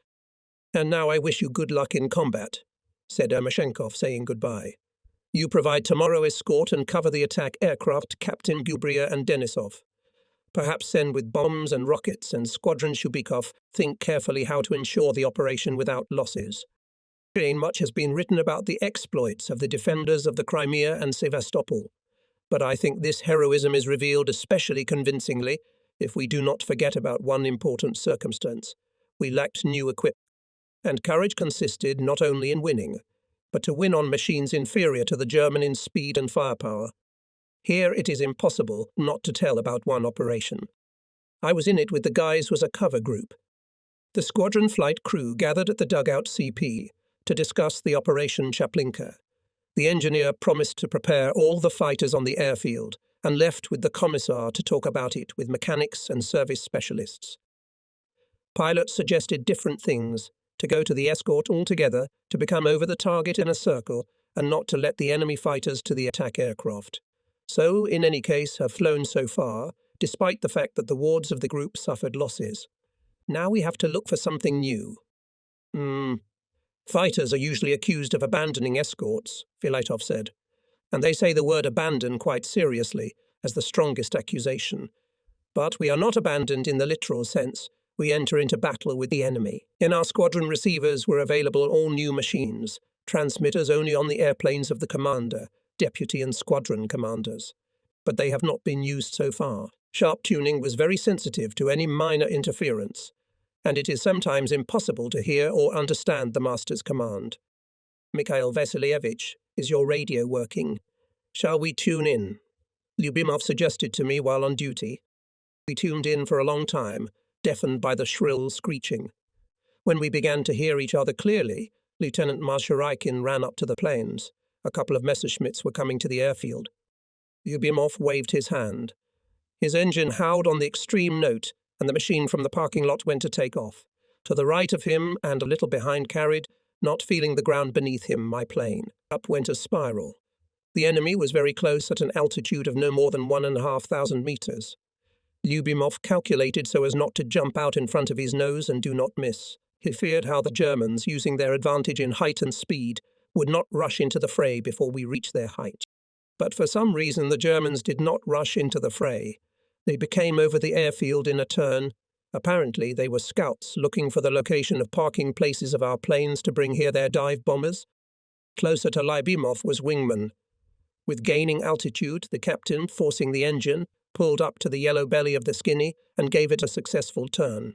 "And now I wish you good luck in combat," said Ermashenkov, saying goodbye. You provide tomorrow escort and cover the attack aircraft Captain Gubria and Denisov. Perhaps send with bombs and rockets, and Squadron Shubikov think carefully how to ensure the operation without losses. Much has been written about the exploits of the defenders of the Crimea and Sevastopol, but I think this heroism is revealed especially convincingly if we do not forget about one important circumstance. We lacked new equipment, and courage consisted not only in winning, but to win on machines inferior to the German in speed and firepower. Here it is impossible not to tell about one operation. I was in it with the guys was a cover group. The squadron flight crew gathered at the dugout CP to discuss the Operation Chaplink. The engineer promised to prepare all the fighters on the airfield and left with the commissar to talk about it with mechanics and service specialists. Pilots suggested different things: to go to the escort altogether, to become over the target in a circle, and not to let the enemy fighters to the attack aircraft. So, in any case, have flown so far, despite the fact that the wards of the group suffered losses. Now we have to look for something new. Fighters are usually accused of abandoning escorts, Filatov said, and they say the word abandon quite seriously, as the strongest accusation. But we are not abandoned in the literal sense. We enter into battle with the enemy. In our squadron receivers were available all new machines, transmitters only on the airplanes of the commander, deputy and squadron commanders. But they have not been used so far. Sharp tuning was very sensitive to any minor interference, and it is sometimes impossible to hear or understand the master's command. Mikhail Vasilievich, is your radio working? Shall we tune in? Lyubimov suggested to me while on duty. We tuned in for a long time, deafened by the shrill screeching. When we began to hear each other clearly, Lieutenant Marsharaikin ran up to the planes. A couple of Messerschmitts were coming to the airfield. Lyubimov waved his hand. His engine howled on the extreme note, and the machine from the parking lot went to take off. To the right of him, and a little behind, carried, not feeling the ground beneath him, my plane. Up went a spiral. The enemy was very close at an altitude of no more than 1,500 meters. Lyubimov calculated so as not to jump out in front of his nose and do not miss. He feared how the Germans, using their advantage in height and speed, would not rush into the fray before we reached their height. But for some reason the Germans did not rush into the fray. They became over the airfield in a turn. Apparently they were scouts looking for the location of parking places of our planes to bring here their dive bombers. Closer to Lyubimov was wingman. With gaining altitude, the captain, forcing the engine, pulled up to the yellow belly of the Skinny and gave it a successful turn.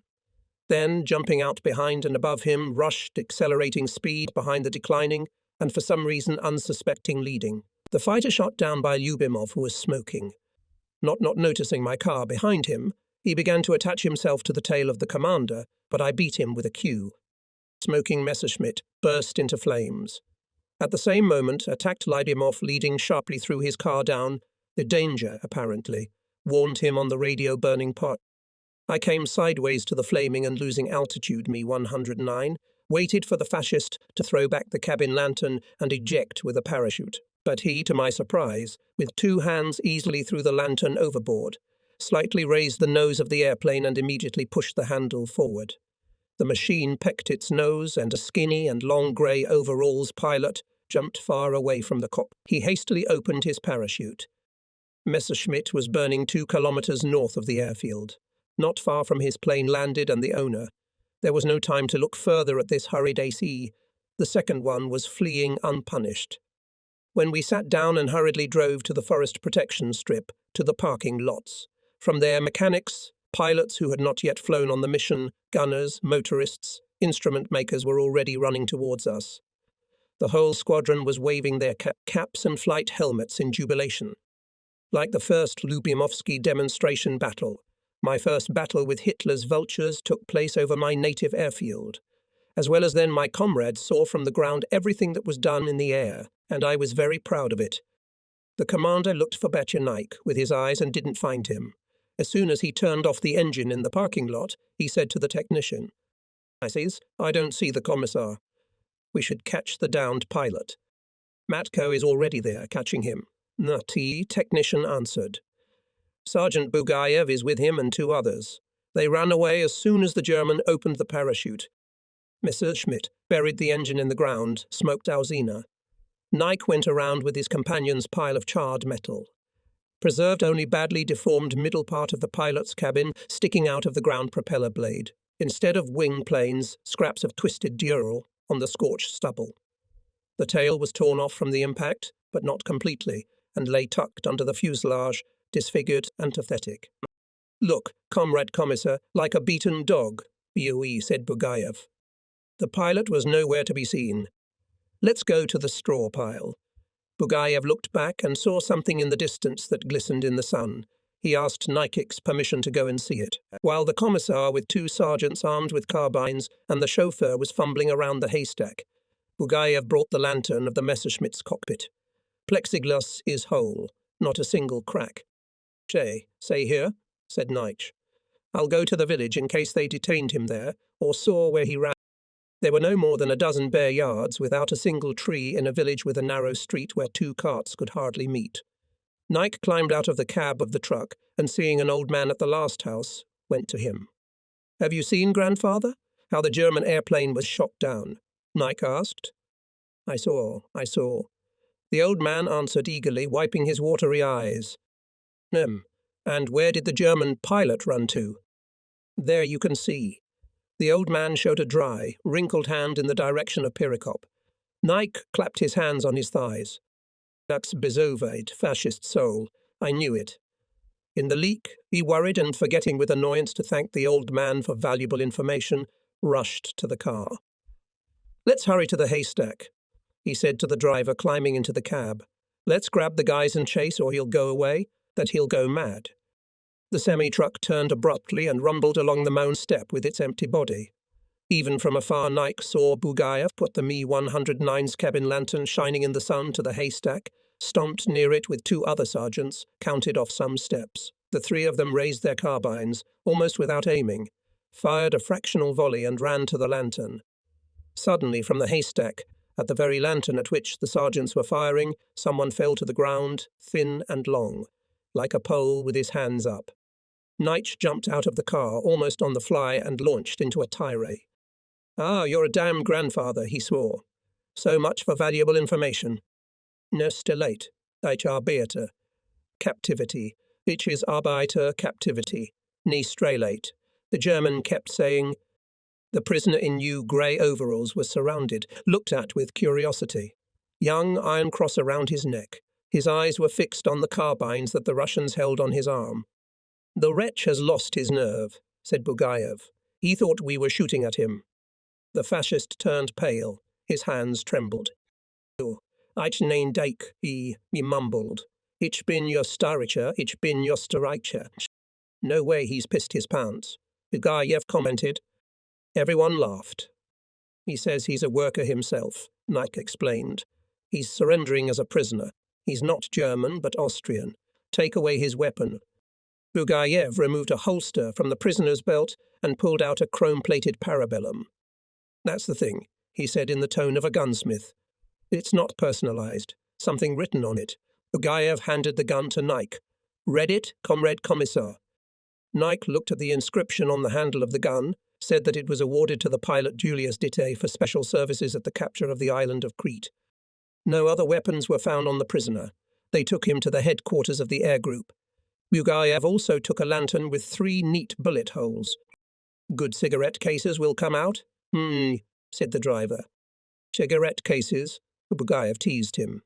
Then, jumping out behind and above him, rushed, accelerating speed behind the declining, and for some reason unsuspecting leading. The fighter shot down by Lyubimov was smoking. Not noticing my car behind him, he began to attach himself to the tail of the commander, but I beat him with a cue. Smoking Messerschmitt burst into flames. At the same moment, attacked Lyubimov leading sharply through his car down. The danger, apparently, warned him on the radio burning part. I came sideways to the flaming and losing altitude Me-109, waited for the fascist to throw back the cabin lantern and eject with a parachute. But he, to my surprise, with two hands easily threw the lantern overboard, slightly raised the nose of the airplane and immediately pushed the handle forward. The machine pecked its nose, and a skinny and long grey overalls pilot jumped far away from the cockpit. He hastily opened his parachute. Messerschmitt was burning 2 kilometers north of the airfield. Not far from his plane landed and the owner. There was no time to look further at this hurried AC. The second one was fleeing unpunished. When we sat down and hurriedly drove to the forest protection strip, to the parking lots. From there, mechanics, pilots who had not yet flown on the mission, gunners, motorists, instrument makers were already running towards us. The whole squadron was waving their caps and flight helmets in jubilation. Like the first Lyubimovsky demonstration battle, my first battle with Hitler's vultures took place over my native airfield. As well as then, my comrades saw from the ground everything that was done in the air, and I was very proud of it. The commander looked for Batyanaik with his eyes and didn't find him. As soon as he turned off the engine in the parking lot, he said to the technician, "I says, I don't see the commissar. We should catch the downed pilot. Matko is already there, catching him." "The technician answered. "Sergeant Bugayev is with him and 2 others. They ran away as soon as the German opened the parachute. Messerschmitt buried the engine in the ground, smoked Auzina. Nike went around with his companion's pile of charred metal. Preserved only badly deformed middle part of the pilot's cabin sticking out of the ground propeller blade. Instead of wing planes, scraps of twisted dural on the scorched stubble. The tail was torn off from the impact, but not completely, and lay tucked under the fuselage, disfigured and pathetic. "Look, comrade commissar, like a beaten dog," BOE said Bugayev. The pilot was nowhere to be seen. "Let's go to the straw pile." Bugayev looked back and saw something in the distance that glistened in the sun. He asked Nikik's permission to go and see it, while the commissar with 2 sergeants armed with carbines and the chauffeur was fumbling around the haystack. Bugayev brought the lantern of the Messerschmitt's cockpit. "Plexiglass is whole, not a single crack." "Say here," said Nike. "I'll go to the village in case they detained him there, or saw where he ran." There were no more than a dozen bare yards without a single tree in a village with a narrow street where 2 carts could hardly meet. Nike climbed out of the cab of the truck and, seeing an old man at the last house, went to him. "Have you seen, grandfather, how the German airplane was shot down?" Nike asked. I saw. The old man answered eagerly, wiping his watery eyes. And where did the German pilot run to?" "There you can see." The old man showed a dry, wrinkled hand in the direction of Pirikop. Nike clapped his hands on his thighs. "That's Bezovaid, fascist soul. I knew it." In the leak, he worried and, forgetting with annoyance to thank the old man for valuable information, rushed to the car. "Let's hurry to the haystack," he said to the driver, climbing into the cab. "Let's grab the guys and chase, or he'll go away, that he'll go mad." The semi-truck turned abruptly and rumbled along the mown step with its empty body. Even from afar, Nike saw Bugayev put the Mi-109's cabin lantern shining in the sun to the haystack, stomped near it with 2 other sergeants, counted off some steps. The 3 of them raised their carbines, almost without aiming, fired a fractional volley and ran to the lantern. Suddenly, from the haystack, at the very lantern at which the sergeants were firing, someone fell to the ground, thin and long, like a pole with his hands up. Nike jumped out of the car, almost on the fly, and launched into a tirade. "Ah, you're a damned grandfather," he swore. "So much for valuable information. Ne stellate, ich arbeite. Captivity, ich is Arbeiter captivity. Ne strelate." The German kept saying. The prisoner in new grey overalls was surrounded, looked at with curiosity. Young iron cross around his neck. His eyes were fixed on the carbines that the Russians held on his arm. "The wretch has lost his nerve," said Bugayev. "He thought we were shooting at him." The fascist turned pale. His hands trembled. "Ich nein Deik," he mumbled. "Ich bin your Staricher, ich bin your Staricher." "No way he's pissed his pants," Bugayev commented. Everyone laughed. "He says he's a worker himself," Nike explained. "He's surrendering as a prisoner. He's not German, but Austrian. Take away his weapon." Bugayev removed a holster from the prisoner's belt and pulled out a chrome-plated parabellum. "That's the thing," he said in the tone of a gunsmith. "It's not personalized. Something written on it." Bugayev handed the gun to Nike. "Read it, comrade commissar." Nike looked at the inscription on the handle of the gun, said that it was awarded to the pilot Julius Ditte for special services at the capture of the island of Crete. No other weapons were found on the prisoner. They took him to the headquarters of the air group. Bugayev also took a lantern with 3 neat bullet holes. "Good cigarette cases will come out?" Said the driver. "Cigarette cases," Bugayev teased him.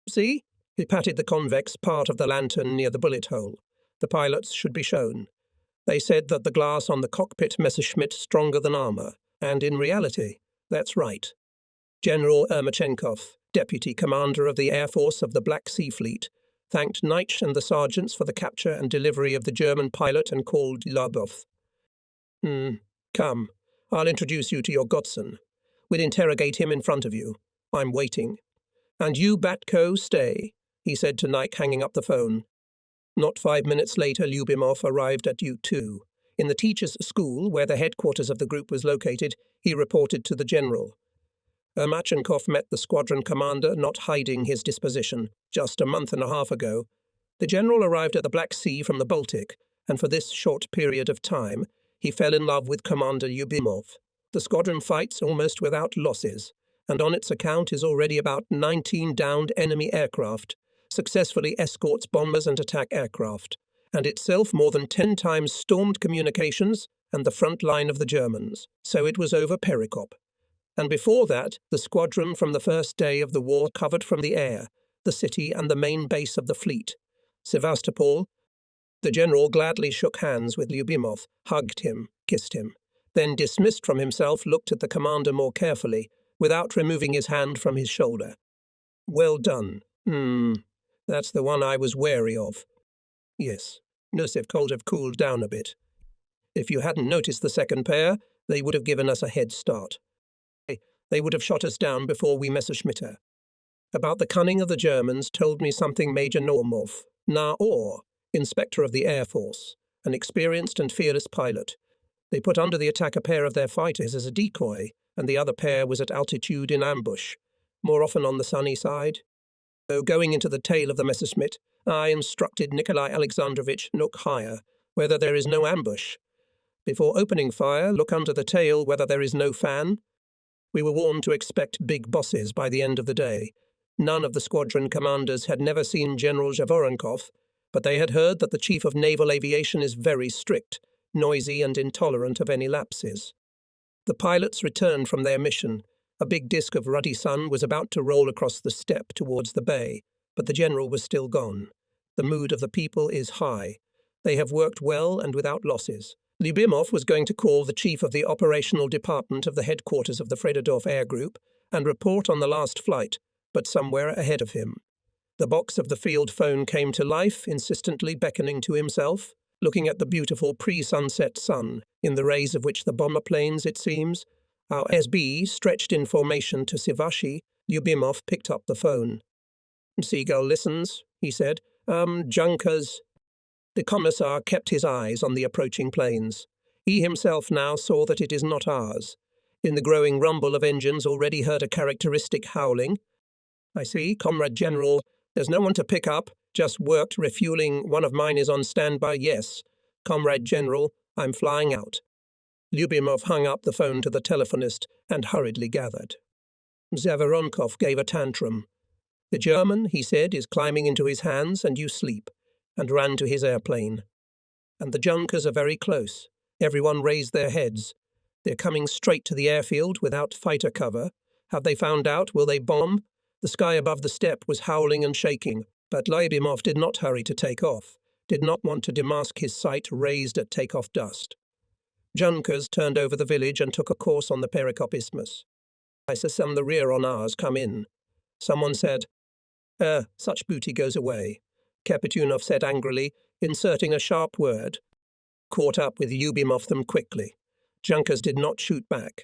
"See?" He patted the convex part of the lantern near the bullet hole. "The pilots should be shown. They said that the glass on the cockpit Messerschmitt stronger than armour, and in reality, that's right." General Ermachenkov, deputy commander of the Air Force of the Black Sea Fleet, thanked Nike and the sergeants for the capture and delivery of the German pilot and called Labov. "Come, I'll introduce you to your godson. We'll interrogate him in front of you. I'm waiting. And you, Batko, stay," he said to Nike, hanging up the phone. Not 5 minutes later, Lyubimov arrived at U2. In the teachers' school, where the headquarters of the group was located, he reported to the general. Ermachenkov met the squadron commander, not hiding his disposition, just a month and a half ago. The general arrived at the Black Sea from the Baltic, and for this short period of time, he fell in love with Commander Lyubimov. The squadron fights almost without losses, and on its account is already about 19 downed enemy aircraft, successfully escorts bombers and attack aircraft, and itself more than 10 times stormed communications and the front line of the Germans. So it was over Perikop. And before that, the squadron from the first day of the war covered from the air the city and the main base of the fleet, Sevastopol. The general gladly shook hands with Lyubimov, hugged him, kissed him, then dismissed from himself, looked at the commander more carefully, without removing his hand from his shoulder. Well done. That's the one I was wary of. Yes, Nusif could have cooled down a bit. If you hadn't noticed the second pair, they would have given us a head start. They would have shot us down before we Messerschmitter. About the cunning of the Germans told me something Major Normov, Naor, Inspector of the Air Force, an experienced and fearless pilot. They put under the attack a pair of their fighters as a decoy, and the other pair was at altitude in ambush, more often on the sunny side. So going into the tail of the Messerschmitt, I instructed Nikolai Alexandrovich, look higher, whether there is no ambush. Before opening fire, look under the tail whether there is no fan. We were warned to expect big bosses by the end of the day. None of the squadron commanders had never seen General Zhavorenkov, but they had heard that the Chief of Naval Aviation is very strict, noisy and intolerant of any lapses. The pilots returned from their mission. A big disk of ruddy sun was about to roll across the steppe towards the bay, but the general was still gone. The mood of the people is high. They have worked well and without losses. Lyubimov was going to call the chief of the operational department of the headquarters of the Frederdorf Air Group and report on the last flight, but somewhere ahead of him. The box of the field phone came to life, insistently beckoning to himself, looking at the beautiful pre-sunset sun, in the rays of which the bomber planes, it seems. Our SB stretched in formation to Sivashi. Lyubimov picked up the phone. Seagull listens, he said. Junkers. The commissar kept his eyes on the approaching planes. He himself now saw that it is not ours. In the growing rumble of engines already heard a characteristic howling. I see, Comrade General. There's no one to pick up. Just worked, refueling. One of mine is on standby. Yes. Comrade General, I'm flying out. Lyubimov hung up the phone to the telephonist and hurriedly gathered. Zhavorenkov gave a tantrum. The German, he said, is climbing into his hands and you sleep, and ran to his airplane. And the Junkers are very close. Everyone raised their heads. They're coming straight to the airfield without fighter cover. Have they found out? Will they bomb? The sky above the steppe was howling and shaking, but Lyubimov did not hurry to take off, did not want to demask his sight raised at takeoff dust. Junkers turned over the village and took a course on the Perikop Isthmus. I saw some the rear on ours come in. Someone said, such booty goes away. Kapitunov said angrily, inserting a sharp word. Caught up with Lyubimov them quickly. Junkers did not shoot back,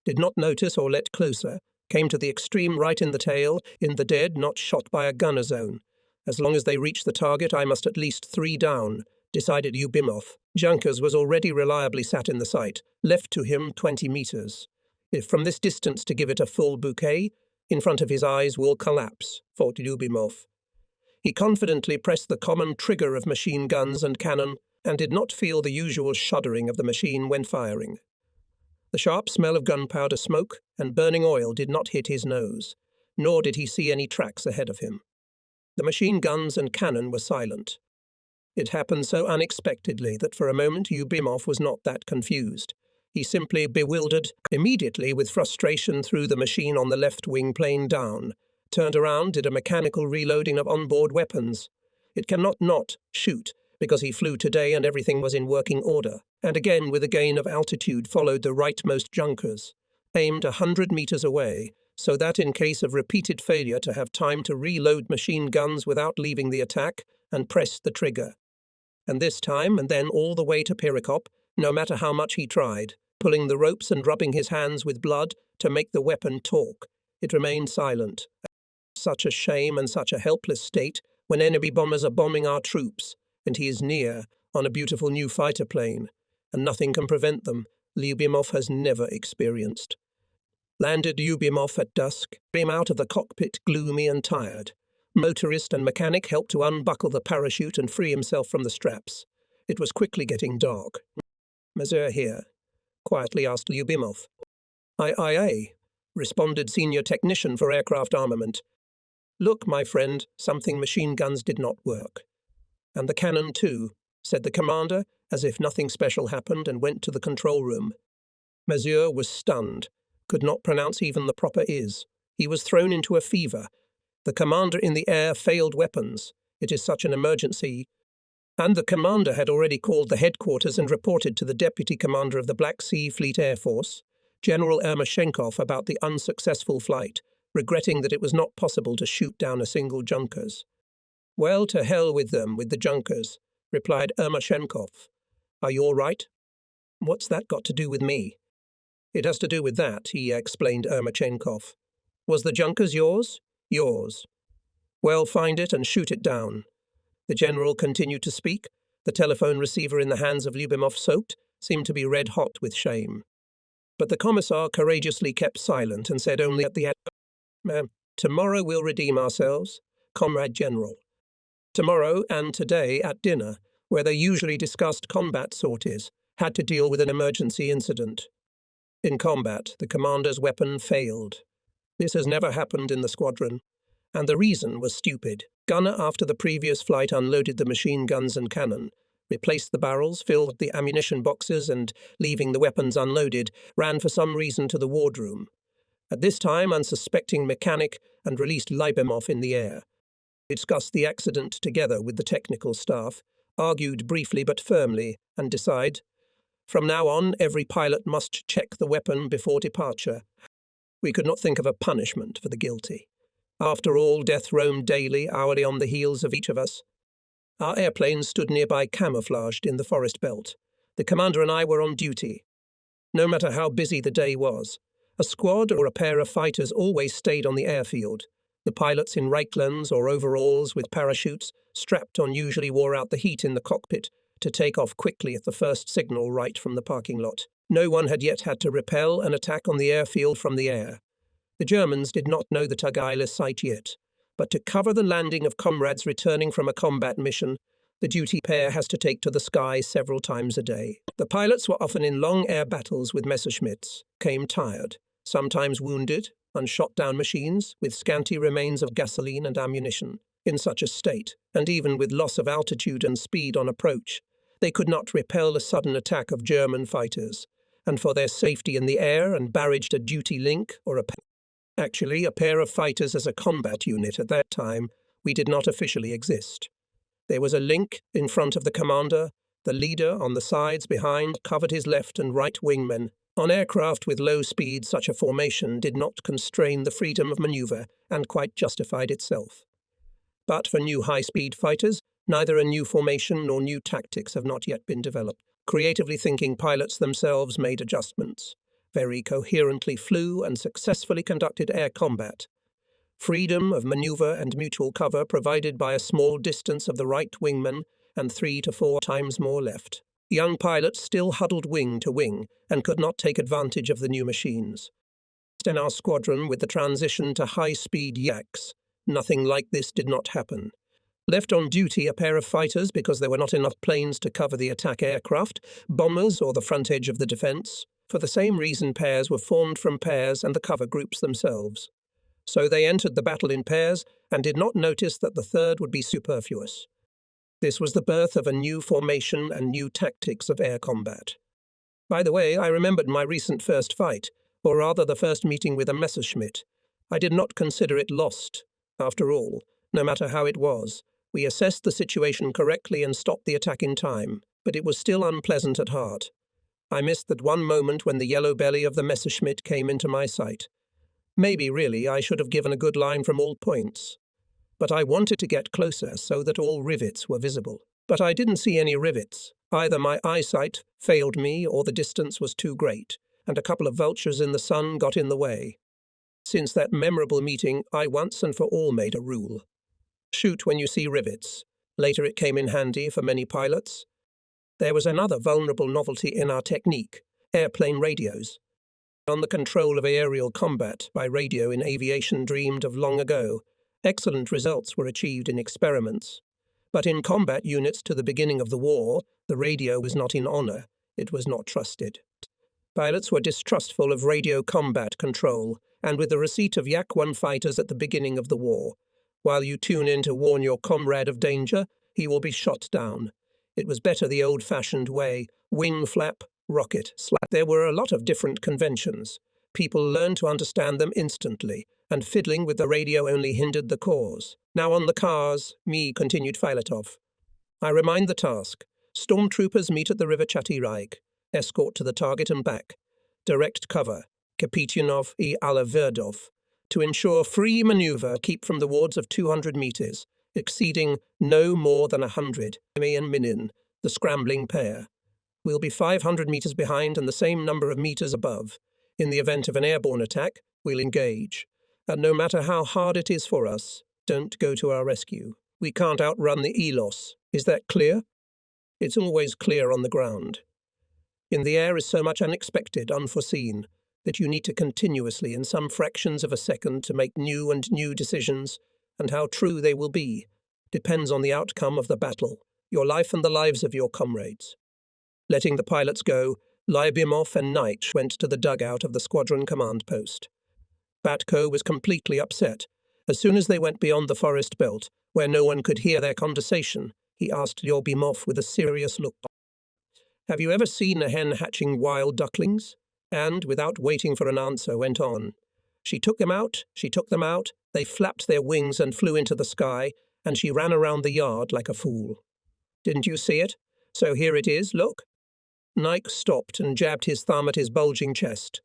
did not notice or let closer, came to the extreme right in the tail, in the dead, not shot by a gunner zone. As long as they reach the target, I must at least 3 down, decided Lyubimov. Junkers was already reliably sat in the sight, left to him 20 meters. If from this distance to give it a full bouquet, in front of his eyes will collapse, thought Lyubimov. He confidently pressed the common trigger of machine guns and cannon, and did not feel the usual shuddering of the machine when firing. The sharp smell of gunpowder smoke and burning oil did not hit his nose, nor did he see any tracks ahead of him. The machine guns and cannon were silent. It happened so unexpectedly that for a moment Lyubimov was not that confused. He simply bewildered, immediately with frustration threw the machine on the left wing plane down, turned around, did a mechanical reloading of onboard weapons. It cannot not shoot, because he flew today and everything was in working order, and again with a gain of altitude followed the rightmost Junkers, aimed 100 meters away, so that in case of repeated failure to have time to reload machine guns without leaving the attack, and press the trigger. And this time, and then all the way to Perikop, no matter how much he tried, pulling the ropes and rubbing his hands with blood to make the weapon talk, it remained silent. Such a shame and such a helpless state when enemy bombers are bombing our troops, and he is near, on a beautiful new fighter plane, and nothing can prevent them. Lyubimov has never experienced. Landed Lyubimov at dusk, came out of the cockpit gloomy and tired. Motorist and mechanic helped to unbuckle the parachute and free himself from the straps. It was quickly getting dark. Mazur here? Quietly asked Lyubimov. Aye. responded senior technician for aircraft armament. Look, my friend, something machine guns did not work. And the cannon too, said the commander, as if nothing special happened, and went to the control room. Monsieur was stunned, could not pronounce even the proper is. He was thrown into a fever. The commander in the air failed weapons. It is such an emergency. And the commander had already called the headquarters and reported to the deputy commander of the Black Sea Fleet Air Force, General Ermashenkov, about the unsuccessful flight, regretting that it was not possible to shoot down a single Junkers. Well, to hell with them, with the Junkers, replied Ermashenkov. Are you all right? What's that got to do with me? It has to do with that, he explained Ermashenkov. Was the Junkers yours? Yours. Well, find it and shoot it down. The general continued to speak. The telephone receiver in the hands of Lyubimov, soaked, seemed to be red hot with shame. But the commissar courageously kept silent and said only at the end, tomorrow we'll redeem ourselves, Comrade General. Tomorrow and today at dinner, where they usually discussed combat sorties, had to deal with an emergency incident. In combat, the commander's weapon failed. This has never happened in the squadron, and the reason was stupid. Gunner after the previous flight unloaded the machine guns and cannon, replaced the barrels, filled the ammunition boxes, and, leaving the weapons unloaded, ran for some reason to the wardroom. At this time, unsuspecting mechanic and released Lyubimov in the air. Discussed the accident together with the technical staff, argued briefly but firmly, and decide, from now on, every pilot must check the weapon before departure. We could not think of a punishment for the guilty. After all, death roamed daily, hourly on the heels of each of us. Our airplanes stood nearby camouflaged in the forest belt. The commander and I were on duty. No matter how busy the day was, a squad or a pair of fighters always stayed on the airfield. The pilots in Reichlands or overalls with parachutes, strapped on, usually wore out the heat in the cockpit to take off quickly at the first signal right from the parking lot. No one had yet had to repel an attack on the airfield from the air. The Germans did not know the Tagaila site yet, but to cover the landing of comrades returning from a combat mission, the duty pair has to take to the sky several times a day. The pilots were often in long air battles with Messerschmitts, came tired, sometimes wounded, on shot-down machines, with scanty remains of gasoline and ammunition. In such a state, and even with loss of altitude and speed on approach, they could not repel a sudden attack of German fighters, and for their safety in the air and barraged a duty link or Actually, a pair of fighters as a combat unit at that time, we did not officially exist. There was a link in front of the commander. The leader on the sides behind covered his left and right wingmen. On aircraft with low speed, such a formation did not constrain the freedom of maneuver and quite justified itself. But for new high-speed fighters, neither a new formation nor new tactics have not yet been developed. Creatively thinking pilots themselves made adjustments. Very coherently flew and successfully conducted air combat. Freedom of maneuver and mutual cover provided by a small distance of the right wingman and 3 to 4 times more left. Young pilots still huddled wing to wing and could not take advantage of the new machines. In our squadron, with the transition to high-speed yaks, nothing like this did not happen. Left on duty a pair of fighters because there were not enough planes to cover the attack aircraft, bombers or the front edge of the defence. For the same reason, pairs were formed from pairs and the cover groups themselves. So they entered the battle in pairs and did not notice that the third would be superfluous. This was the birth of a new formation and new tactics of air combat. By the way, I remembered my recent first fight, or rather the first meeting with a Messerschmitt. I did not consider it lost. After all, no matter how it was, we assessed the situation correctly and stopped the attack in time, but it was still unpleasant at heart. I missed that one moment when the yellow belly of the Messerschmitt came into my sight. Maybe, really, I should have given a good line from all points. But I wanted to get closer so that all rivets were visible. But I didn't see any rivets. Either my eyesight failed me or the distance was too great, and a couple of vultures in the sun got in the way. Since that memorable meeting, I once and for all made a rule. Shoot when you see rivets. Later it came in handy for many pilots. There was another vulnerable novelty in our technique, airplane radios. On the control of aerial combat by radio in aviation dreamed of long ago, excellent results were achieved in experiments. But in combat units to the beginning of the war, the radio was not in honor, it was not trusted. Pilots were distrustful of radio combat control, and with the receipt of Yak-1 fighters at the beginning of the war. While you tune in to warn your comrade of danger, he will be shot down. It was better the old-fashioned way, wing flap, rocket, slap. There were a lot of different conventions. People learned to understand them instantly, and fiddling with the radio only hindered the cause. Now on the cars, continued Filatov. I remind the task. Stormtroopers meet at the river Chatirai. Escort to the target and back. Direct cover. Kapitanov I Alaverdov. To ensure free maneuver, keep from the wards of 200 meters, exceeding no more than 100. Me and Minin, the scrambling pair. We'll be 500 meters behind and the same number of meters above. In the event of an airborne attack, we'll engage. And no matter how hard it is for us, don't go to our rescue. We can't outrun the Elos. Is that clear? It's always clear on the ground. In the air is so much unexpected, unforeseen, that you need to continuously, in some fractions of a second, to make new and new decisions, and how true they will be depends on the outcome of the battle, your life and the lives of your comrades. Letting the pilots go, Lyubimov and Knight went to the dugout of the squadron command post. Batko was completely upset. As soon as they went beyond the forest belt, where no one could hear their conversation, he asked Lyubimov with a serious look. Have you ever seen a hen hatching wild ducklings? And, without waiting for an answer, went on. She took them out, they flapped their wings and flew into the sky, and she ran around the yard like a fool. Didn't you see it? So here it is, look. Nike stopped and jabbed his thumb at his bulging chest.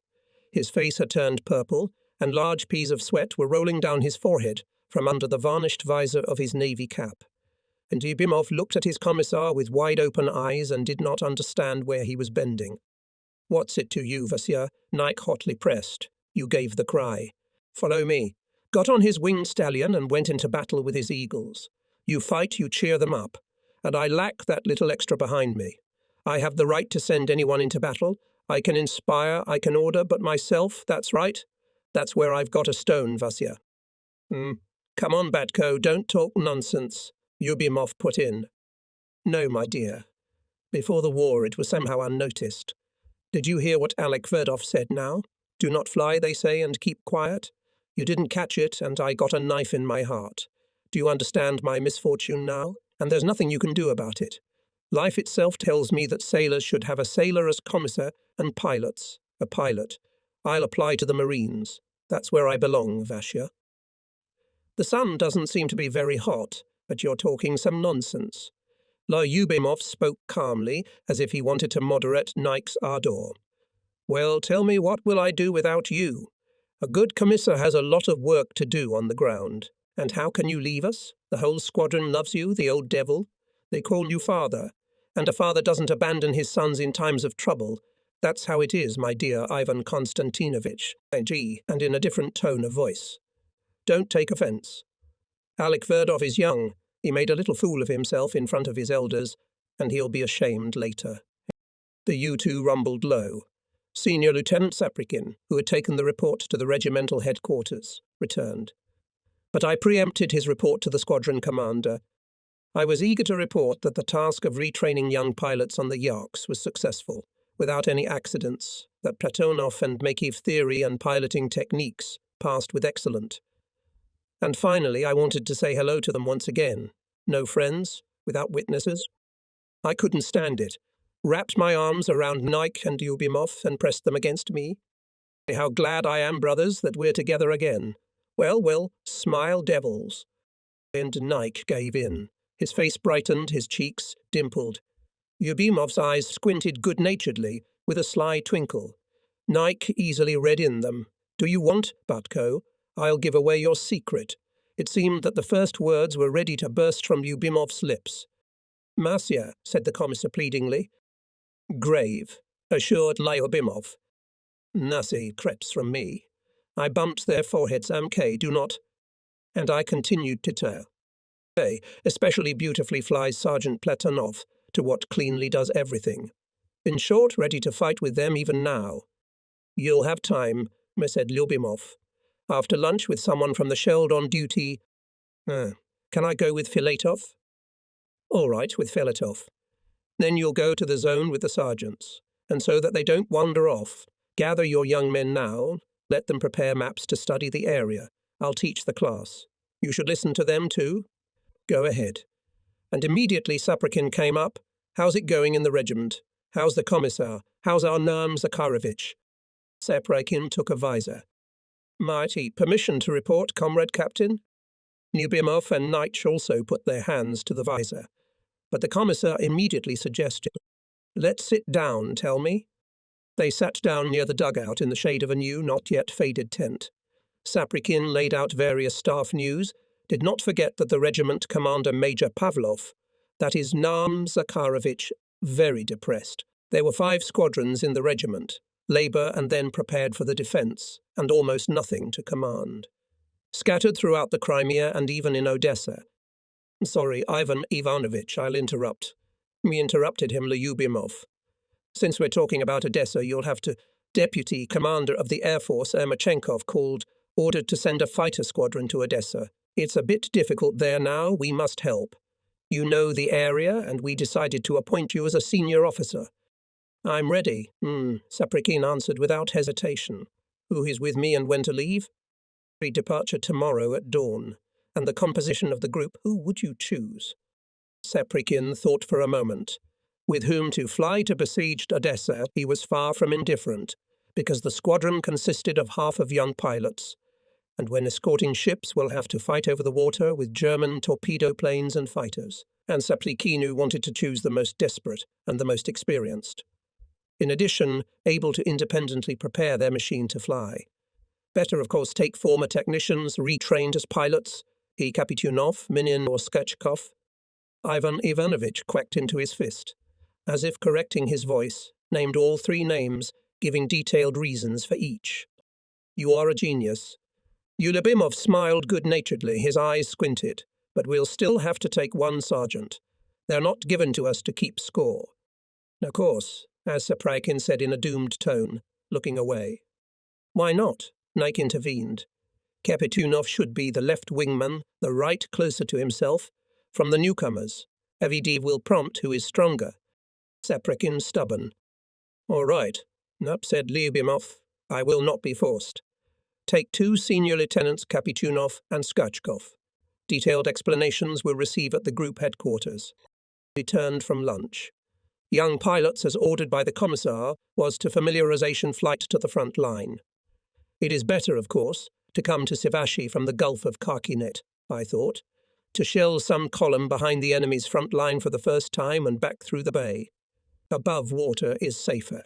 His face had turned purple, and large peas of sweat were rolling down his forehead from under the varnished visor of his navy cap. And Lyubimov looked at his commissar with wide-open eyes and did not understand where he was bending. What's it to you, Vasya? Nike hotly pressed. You gave the cry. Follow me. Got on his winged stallion and went into battle with his eagles. You fight, you cheer them up. And I lack that little extra behind me. I have the right to send anyone into battle. I can inspire, I can order, but myself, that's right. That's where I've got a stone, Vasya. Come on, Batko, don't talk nonsense, Lyubimov put in. No, my dear. Before the war, it was somehow unnoticed. Did you hear what Alec Verdov said now? Do not fly, they say, and keep quiet. You didn't catch it, and I got a knife in my heart. Do you understand my misfortune now? And there's nothing you can do about it. Life itself tells me that sailors should have a sailor as commissar and pilots, a pilot. I'll apply to the Marines. That's where I belong, Vasya. The sun doesn't seem to be very hot, but you're talking some nonsense. Lyubimov spoke calmly, as if he wanted to moderate Nike's ardor. Well, tell me, what will I do without you? A good commissar has a lot of work to do on the ground. And how can you leave us? The whole squadron loves you, the old devil. They call you father. And a father doesn't abandon his sons in times of trouble. That's how it is, my dear Ivan Konstantinovich, and in a different tone of voice. Don't take offence. Alec Verdov is young. He made a little fool of himself in front of his elders, and he'll be ashamed later. The U-2 rumbled low. Senior Lieutenant Saprikin, who had taken the report to the regimental headquarters, returned. But I preempted his report to the squadron commander. I was eager to report that the task of retraining young pilots on the Yarks was successful, without any accidents, that Platonov and Makeyev theory and piloting techniques passed with excellent. And finally, I wanted to say hello to them once again. No friends, without witnesses. I couldn't stand it. Wrapped my arms around Nike and Lyubimov and pressed them against me. How glad I am, brothers, that we're together again. Well, smile, devils. And Nike gave in. His face brightened, his cheeks dimpled. Lyubimov's eyes squinted good-naturedly, with a sly twinkle. Nike easily read in them. Do you want, Batko? I'll give away your secret. It seemed that the first words were ready to burst from Lyubimov's lips. Masya, said the commissar pleadingly. Grave, assured Lyubimov. Nasi creps from me. I bumped their foreheads. Amk, do not. And I continued to tell. Especially beautifully flies Sergeant Platonov, to what cleanly does everything. In short, ready to fight with them even now. You'll have time, said Lyubimov. After lunch with someone from the Sheld on duty. Can I go with Filatov? All right, with Filatov. Then you'll go to the zone with the sergeants, and so that they don't wander off, gather your young men now, Let them prepare maps to study the area. I'll teach the class. You should listen to them too. Go ahead. And immediately Saprakin came up. How's it going in the regiment? How's the commissar? How's our Naam Zakharovich? Saprakin took a visor. Mighty, permission to report, comrade captain? Lyubimov and Nitsch also put their hands to the visor. But the commissar immediately suggested, let's sit down, tell me. They sat down near the dugout in the shade of a new, not yet faded tent. Saprakin laid out various staff news, did not forget that the regiment commander Major Pavlov, that is Naam Zakharovich, very depressed. There were 5 squadrons in the regiment, labour and then prepared for the defence, and almost nothing to command. Scattered throughout the Crimea and even in Odessa. Sorry, Ivan Ivanovich, I'll interrupt. Me interrupted him, Lyubimov. Since we're talking about Odessa, you'll have to. Deputy Commander of the Air Force, Ermachenkov, called, ordered to send a fighter squadron to Odessa. It's a bit difficult there now, we must help. You know the area, and we decided to appoint you as a senior officer. I'm ready, Saprakin answered without hesitation. Who is with me and when to leave? Departure tomorrow at dawn. And the composition of the group, who would you choose? Saprakin thought for a moment. With whom to fly to besieged Odessa, he was far from indifferent, because the squadron consisted of half of young pilots, and when escorting ships will have to fight over the water with German torpedo planes and fighters, and Saplikinu wanted to choose the most desperate and the most experienced. In addition, able to independently prepare their machine to fly. Better, of course, take former technicians retrained as pilots, Kapitunov, Minin or Skachkov. Ivan Ivanovich quacked into his fist, as if correcting his voice, named all 3 names, giving detailed reasons for each. You are a genius. Lyubimov smiled good-naturedly, his eyes squinted, but we'll still have to take 1 sergeant. They're not given to us to keep score. Of course, as Saprakin said in a doomed tone, looking away. Why not? Naik intervened. Kapitunov should be the left wingman, the right closer to himself. From the newcomers, Avidiv will prompt who is stronger. Saprakin stubborn. All right, Nup said Lyubimov. I will not be forced. Take 2 senior lieutenants, Kapitunov and Skachkov. Detailed explanations will receive at the group headquarters. Returned from lunch. Young pilots, as ordered by the commissar, was to familiarization flight to the front line. It is better, of course, to come to Sivashi from the Gulf of Karkinet, I thought, to shell some column behind the enemy's front line for the first time and back through the bay. Above water is safer.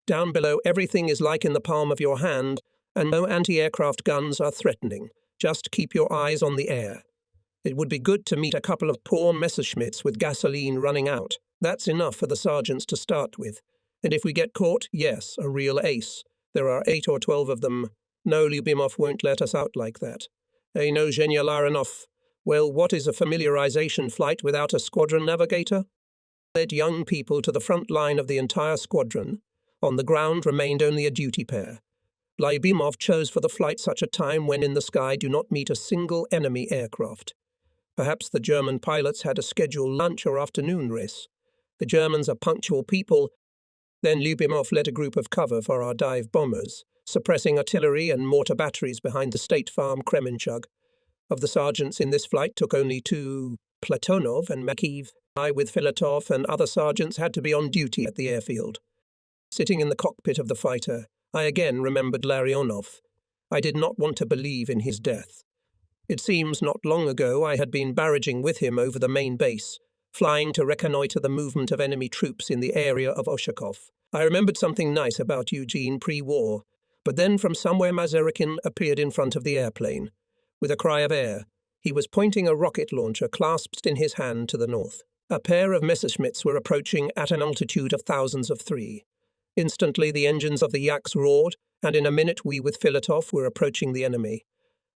Down below everything is like in the palm of your hand, and no anti-aircraft guns are threatening. Just keep your eyes on the air. It would be good to meet a couple of poor Messerschmitts with gasoline running out. That's enough for the sergeants to start with. And if we get caught, yes, a real ace. There are 8 or 12 of them. No, Lyubimov won't let us out like that. No, Zhenya Laranov. Well, what is a familiarization flight without a squadron navigator? Led young people to the front line of the entire squadron. On the ground remained only a duty pair. Lyubimov chose for the flight such a time when in the sky do not meet a single enemy aircraft. Perhaps the German pilots had a scheduled lunch or afternoon race. The Germans are punctual people. Then Lyubimov led a group of cover for our dive bombers, suppressing artillery and mortar batteries behind the State Farm Kremenchug. Of the sergeants in this flight took only 2, Platonov and Makiv. I, with Filatov and other sergeants, had to be on duty at the airfield. Sitting in the cockpit of the fighter, I again remembered Larionov. I did not want to believe in his death. It seems not long ago I had been barraging with him over the main base, flying to reconnoitre the movement of enemy troops in the area of Oshakov. I remembered something nice about Eugene pre-war, but then from somewhere Mazarikin appeared in front of the airplane. With a cry of air, he was pointing a rocket launcher clasped in his hand to the north. A pair of Messerschmitts were approaching at an altitude of thousands of 3. Instantly the engines of the Yaks roared, and in a minute we with Filatov were approaching the enemy.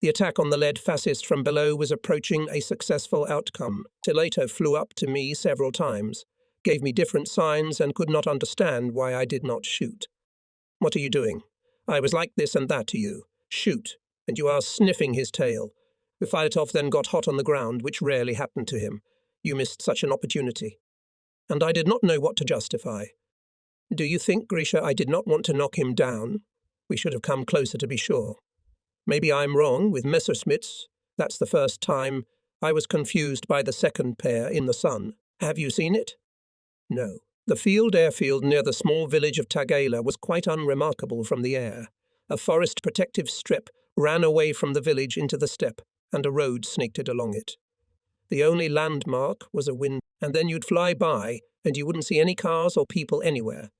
The attack on the lead fascist from below was approaching a successful outcome. Tilato flew up to me several times, gave me different signs and could not understand why I did not shoot. What are you doing? I was like this and that to you. Shoot. And you are sniffing his tail. Filatov then got hot on the ground, which rarely happened to him. You missed such an opportunity. And I did not know what to justify. Do you think, Grisha, I did not want to knock him down? We should have come closer to be sure. Maybe I'm wrong with Messerschmitts. That's the first time I was confused by the second pair in the sun. Have you seen it? No. The airfield near the small village of Tagala was quite unremarkable from the air. A forest protective strip ran away from the village into the steppe, and a road snaked along it. The only landmark was a wind, and then you'd fly by, and you wouldn't see any cars or people anywhere.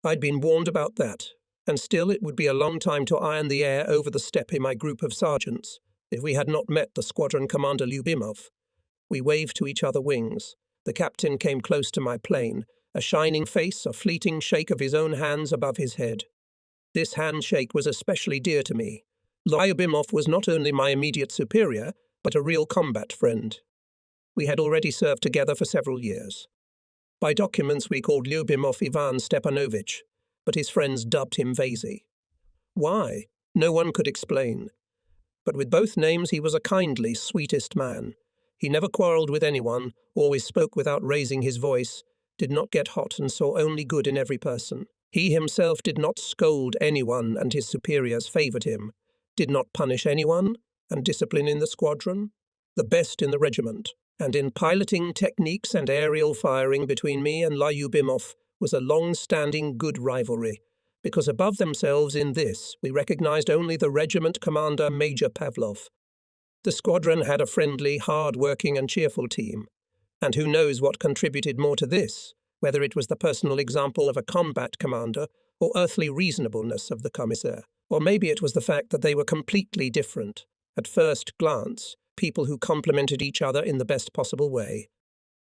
I'd been warned about that, and still it would be a long time to iron the air over the steppe in my group of sergeants, if we had not met the squadron commander Lyubimov. We waved to each other wings. The captain came close to my plane, a shining face, a fleeting shake of his own hands above his head. This handshake was especially dear to me. Lyubimov was not only my immediate superior, but a real combat friend. We had already served together for several years. By documents we called Lyubimov Ivan Stepanovich, but his friends dubbed him Vasy. Why? No one could explain. But with both names he was a kindly, sweetest man. He never quarrelled with anyone, always spoke without raising his voice, did not get hot and saw only good in every person. He himself did not scold anyone and his superiors favoured him, did not punish anyone and discipline in the squadron, the best in the regiment. And in piloting techniques and aerial firing between me and Lyubimov was a long-standing good rivalry, because above themselves in this we recognized only the regiment commander Major Pavlov. The squadron had a friendly, hard-working and cheerful team, and who knows what contributed more to this, whether it was the personal example of a combat commander or earthly reasonableness of the commissar, or maybe it was the fact that they were completely different, at first glance, people who complemented each other in the best possible way.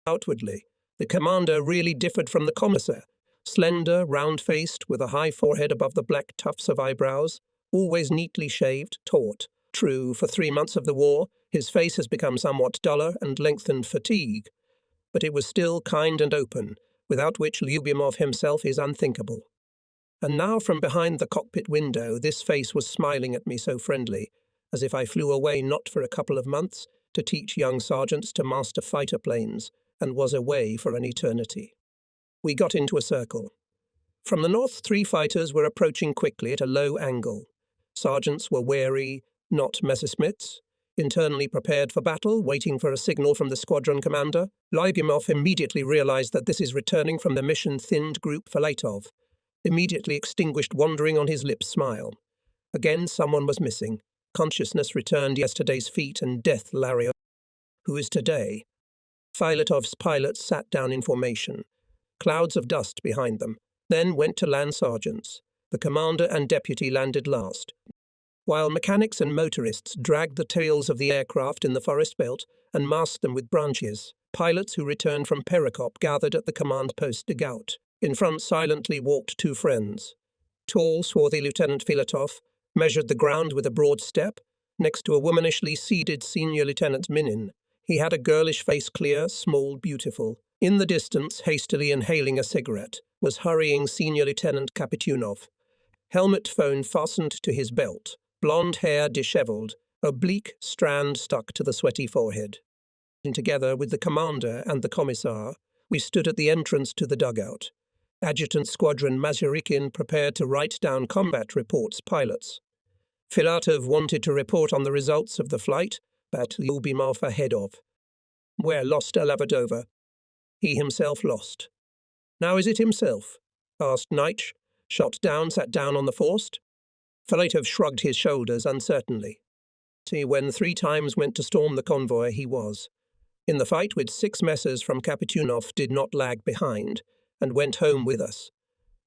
Outwardly, the commander really differed from the commissar, slender, round-faced, with a high forehead above the black tufts of eyebrows, always neatly shaved, taut. True, for 3 months of the war, his face has become somewhat duller and lengthened fatigue, but it was still kind and open, without which Lyubimov himself is unthinkable. And now from behind the cockpit window this face was smiling at me so friendly, as if I flew away not for a couple of months to teach young sergeants to master fighter planes, and was away for an eternity. We got into a circle. From the north 3 fighters were approaching quickly at a low angle. Sergeants were wary, not Messerschmitts, internally prepared for battle, waiting for a signal from the squadron commander. Lyubimov immediately realized that this is returning from the mission-thinned group Filatov, immediately extinguished wandering on his lips smile. Again someone was missing. Consciousness returned yesterday's feat and death Lariat. Who is today? Filatov's pilots sat down in formation, clouds of dust behind them, then went to land sergeants. The commander and deputy landed last, while mechanics and motorists dragged the tails of the aircraft in the forest belt and masked them with branches. Pilots who returned from Perekop gathered at the command post dugout. In front silently walked 2 friends. Tall, swarthy Lieutenant Filatov measured the ground with a broad step, next to a womanishly seated Senior Lieutenant Minin. He had a girlish face, clear, small, beautiful. In the distance, hastily inhaling a cigarette, was hurrying Senior Lieutenant Kapitunov. Helmet phone fastened to his belt, blonde hair dishevelled, oblique strand stuck to the sweaty forehead. Together with the commander and the commissar, we stood at the entrance to the dugout. Adjutant Squadron Mazurikin prepared to write down combat reports pilots. Filatov wanted to report on the results of the flight, but Lyubimov ahead of. Where lost Alavadova? He himself lost. Now is it himself? Asked Neitsch, sat down on the forced. Filatov shrugged his shoulders uncertainly. See, when 3 times went to storm the convoy, he was. In the fight with 6 messers from Kapitunov did not lag behind, and went home with us.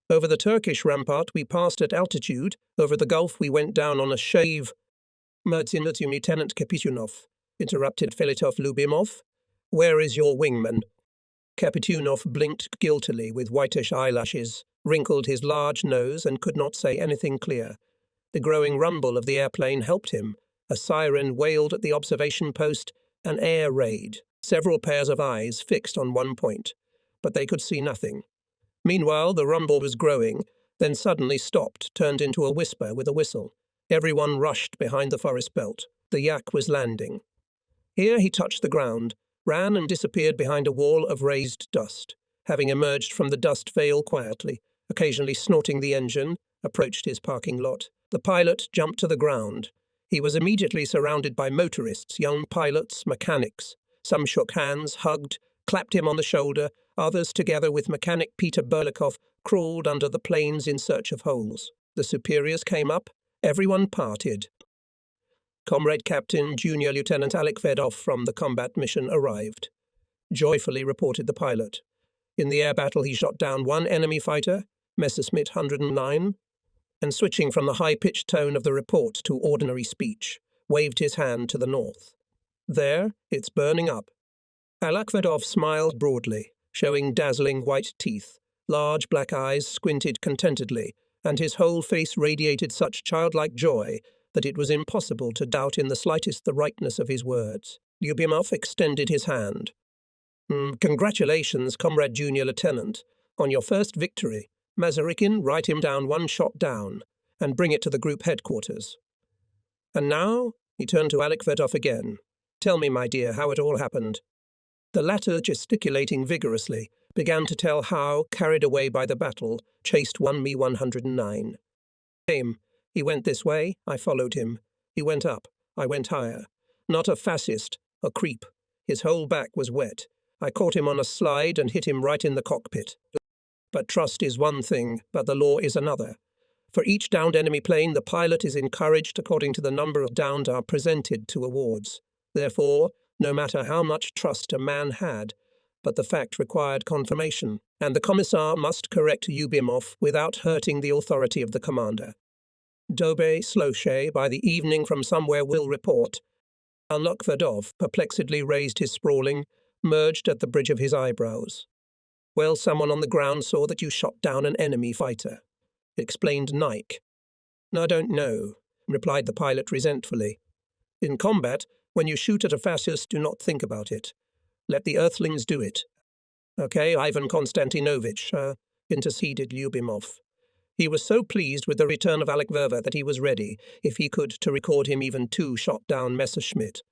Over the Turkish rampart we passed at altitude, over the gulf we went down on a shave. Lieutenant Kapitunov, interrupted Filatov Lyubimov. Where is your wingman? Kapitunov blinked guiltily with whitish eyelashes, wrinkled his large nose and could not say anything clear. The growing rumble of the airplane helped him. A siren wailed at the observation post, an air raid, several pairs of eyes fixed on one point, but they could see nothing. Meanwhile, the rumble was growing, then suddenly stopped, turned into a whisper with a whistle. Everyone rushed behind the forest belt. The yak was landing. Here he touched the ground, ran and disappeared behind a wall of raised dust, having emerged from the dust veil quietly, occasionally snorting the engine, approached his parking lot. The pilot jumped to the ground. He was immediately surrounded by motorists, young pilots, mechanics. Some shook hands, hugged, clapped him on the shoulder. Others, together with mechanic Peter Berlikov, crawled under the planes in search of holes. The superiors came up. Everyone parted. Comrade Captain Junior Lieutenant Alec Vedov from the combat mission arrived. Joyfully reported the pilot. In the air battle he shot down one enemy fighter, Messerschmitt 109, and switching from the high-pitched tone of the report to ordinary speech, waved his hand to the north. There, it's burning up. Alec Vedov smiled broadly, showing dazzling white teeth. Large black eyes squinted contentedly, and his whole face radiated such childlike joy that it was impossible to doubt in the slightest the rightness of his words. Lyubimov extended his hand. Congratulations, Comrade Junior Lieutenant, on your first victory. Mazarikin, write him down one shot down, and bring it to the group headquarters. And now, he turned to Alec Vedov again. Tell me, my dear, how it all happened. The latter, gesticulating vigorously, began to tell how, carried away by the battle, chased one Me-109. He went this way, I followed him. He went up, I went higher. Not a fascist, a creep. His whole back was wet. I caught him on a slide and hit him right in the cockpit. But trust is one thing, but the law is another. For each downed enemy plane, the pilot is encouraged according to the number of downed are presented to awards. Therefore, no matter how much trust a man had, but the fact required confirmation, and the commissar must correct Lyubimov without hurting the authority of the commander. Dobe Sloshay, by the evening from somewhere, will report. Alec Vedov perplexedly raised his sprawling, merged at the bridge of his eyebrows. Well, someone on the ground saw that you shot down an enemy fighter, explained Nike. I don't know, replied the pilot resentfully. In combat, when you shoot at a fascist, do not think about it. Let the earthlings do it. Okay, Ivan Konstantinovich, interceded Lyubimov. He was so pleased with the return of Alec Verva that he was ready, if he could, to record him even 2 shot down Messerschmitt.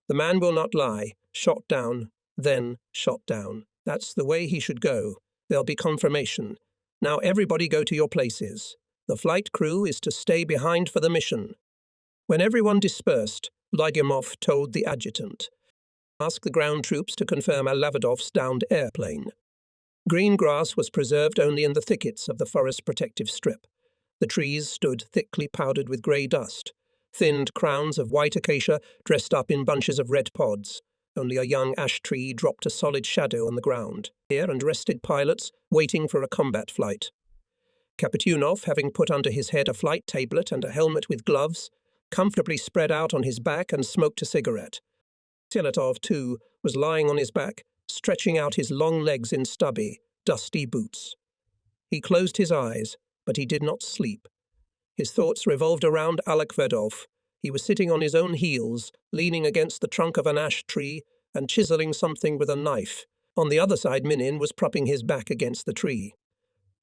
The man will not lie. Shot down, then shot down. That's the way he should go. There'll be confirmation. Now everybody go to your places. The flight crew is to stay behind for the mission. When everyone dispersed, Lyubimov told the adjutant. Ask the ground troops to confirm Alavedov's downed airplane. Green grass was preserved only in the thickets of the forest protective strip. The trees stood thickly powdered with grey dust, thinned crowns of white acacia dressed up in bunches of red pods. Only a young ash tree dropped a solid shadow on the ground. Here and rested pilots waiting for a combat flight. Kapitunov, having put under his head a flight tablet and a helmet with gloves, comfortably spread out on his back and smoked a cigarette. Teletov, too, was lying on his back, stretching out his long legs in stubby, dusty boots. He closed his eyes, but he did not sleep. His thoughts revolved around Alec Vedov. He was sitting on his own heels, leaning against the trunk of an ash tree and chiseling something with a knife. On the other side, Minin was propping his back against the tree.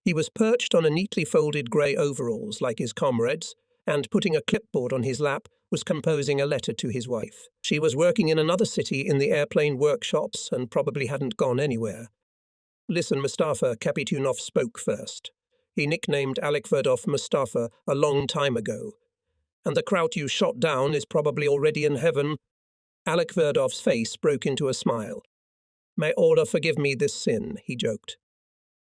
He was perched on a neatly folded grey overalls like his comrades, and putting a clipboard on his lap, was composing a letter to his wife. She was working in another city in the airplane workshops and probably hadn't gone anywhere. Listen, Mustafa, Kapitunov spoke first. He nicknamed Alec Vedov Mustafa a long time ago. And the kraut you shot down is probably already in heaven. Alec Vedov's face broke into a smile. May Allah forgive me this sin, he joked.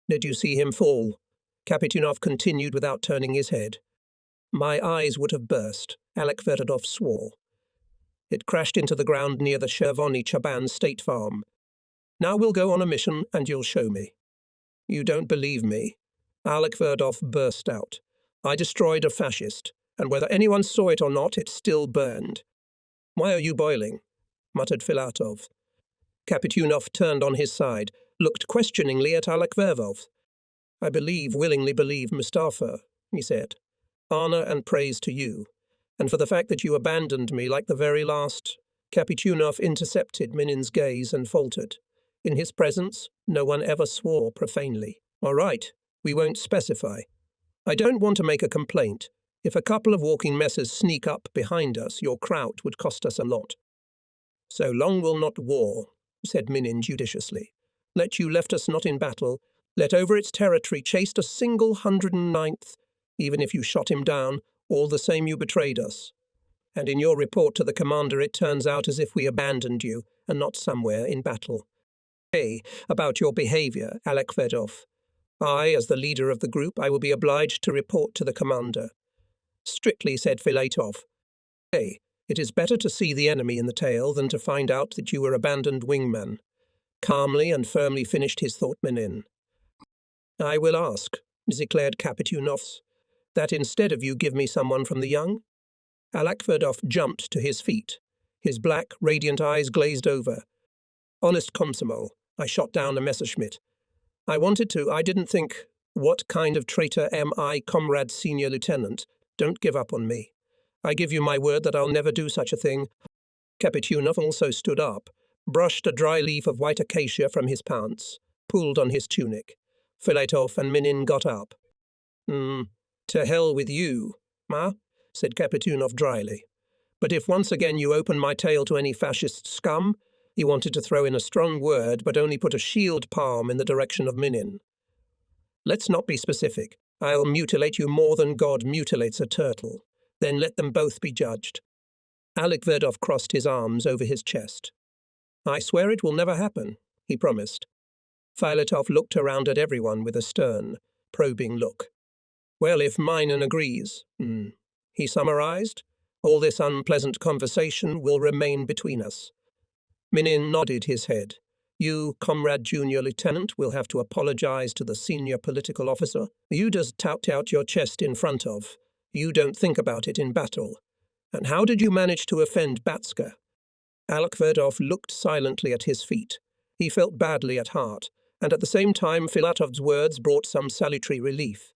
Did you see him fall? Kapitunov continued without turning his head. My eyes would have burst, Alec Vedov swore. It crashed into the ground near the Chervony Chaban State Farm. Now we'll go on a mission and you'll show me. You don't believe me? Alec Vedov burst out. I destroyed a fascist, and whether anyone saw it or not, it still burned. Why are you boiling? Muttered Filatov. Kapitunov turned on his side, looked questioningly at Alec Vedov. I willingly believe, Mustafa, he said. Honour and praise to you, and for the fact that you abandoned me like the very last. Kapitunov intercepted Minin's gaze and faltered. In his presence, no one ever swore profanely. All right, we won't specify. I don't want to make a complaint. If a couple of walking messes sneak up behind us, your kraut would cost us a lot. So long will not war, said Minin judiciously. Let you left us not in battle, let over its territory chased a single 109th, Even if you shot him down, all the same you betrayed us. And in your report to the commander it turns out as if we abandoned you, and not somewhere in battle. Hey, about your behaviour, Alec Fedov. I, as the leader of the group, I will be obliged to report to the commander. Strictly, said Filatov. Hey, it is better to see the enemy in the tail than to find out that you were abandoned wingman. Calmly and firmly finished his thought Minin. I will ask, declared Kapitunovs, that instead of you give me someone from the young? Alakferdov jumped to his feet. His black, radiant eyes glazed over. Honest Komsomol, I shot down a Messerschmitt. I didn't think, what kind of traitor am I, comrade senior lieutenant? Don't give up on me. I give you my word that I'll never do such a thing. Kapitunov also stood up, brushed a dry leaf of white acacia from his pants, pulled on his tunic. Filatov and Minin got up. To hell with you, ma, said Kapitunov dryly. But if once again you open my tail to any fascist scum, he wanted to throw in a strong word, but only put a shield palm in the direction of Minin. Let's not be specific. I'll mutilate you more than God mutilates a turtle. Then let them both be judged. Alec Verdov crossed his arms over his chest. I swear it will never happen, he promised. Filatov looked around at everyone with a stern, probing look. Well, if Minin agrees, he summarized, all this unpleasant conversation will remain between us. Minin nodded his head. You, comrade junior lieutenant, will have to apologize to the senior political officer. You just tout out your chest in front of. You don't think about it in battle. And how did you manage to offend Batska? Alec Verdov looked silently at his feet. He felt badly at heart, and at the same time Filatov's words brought some salutary relief.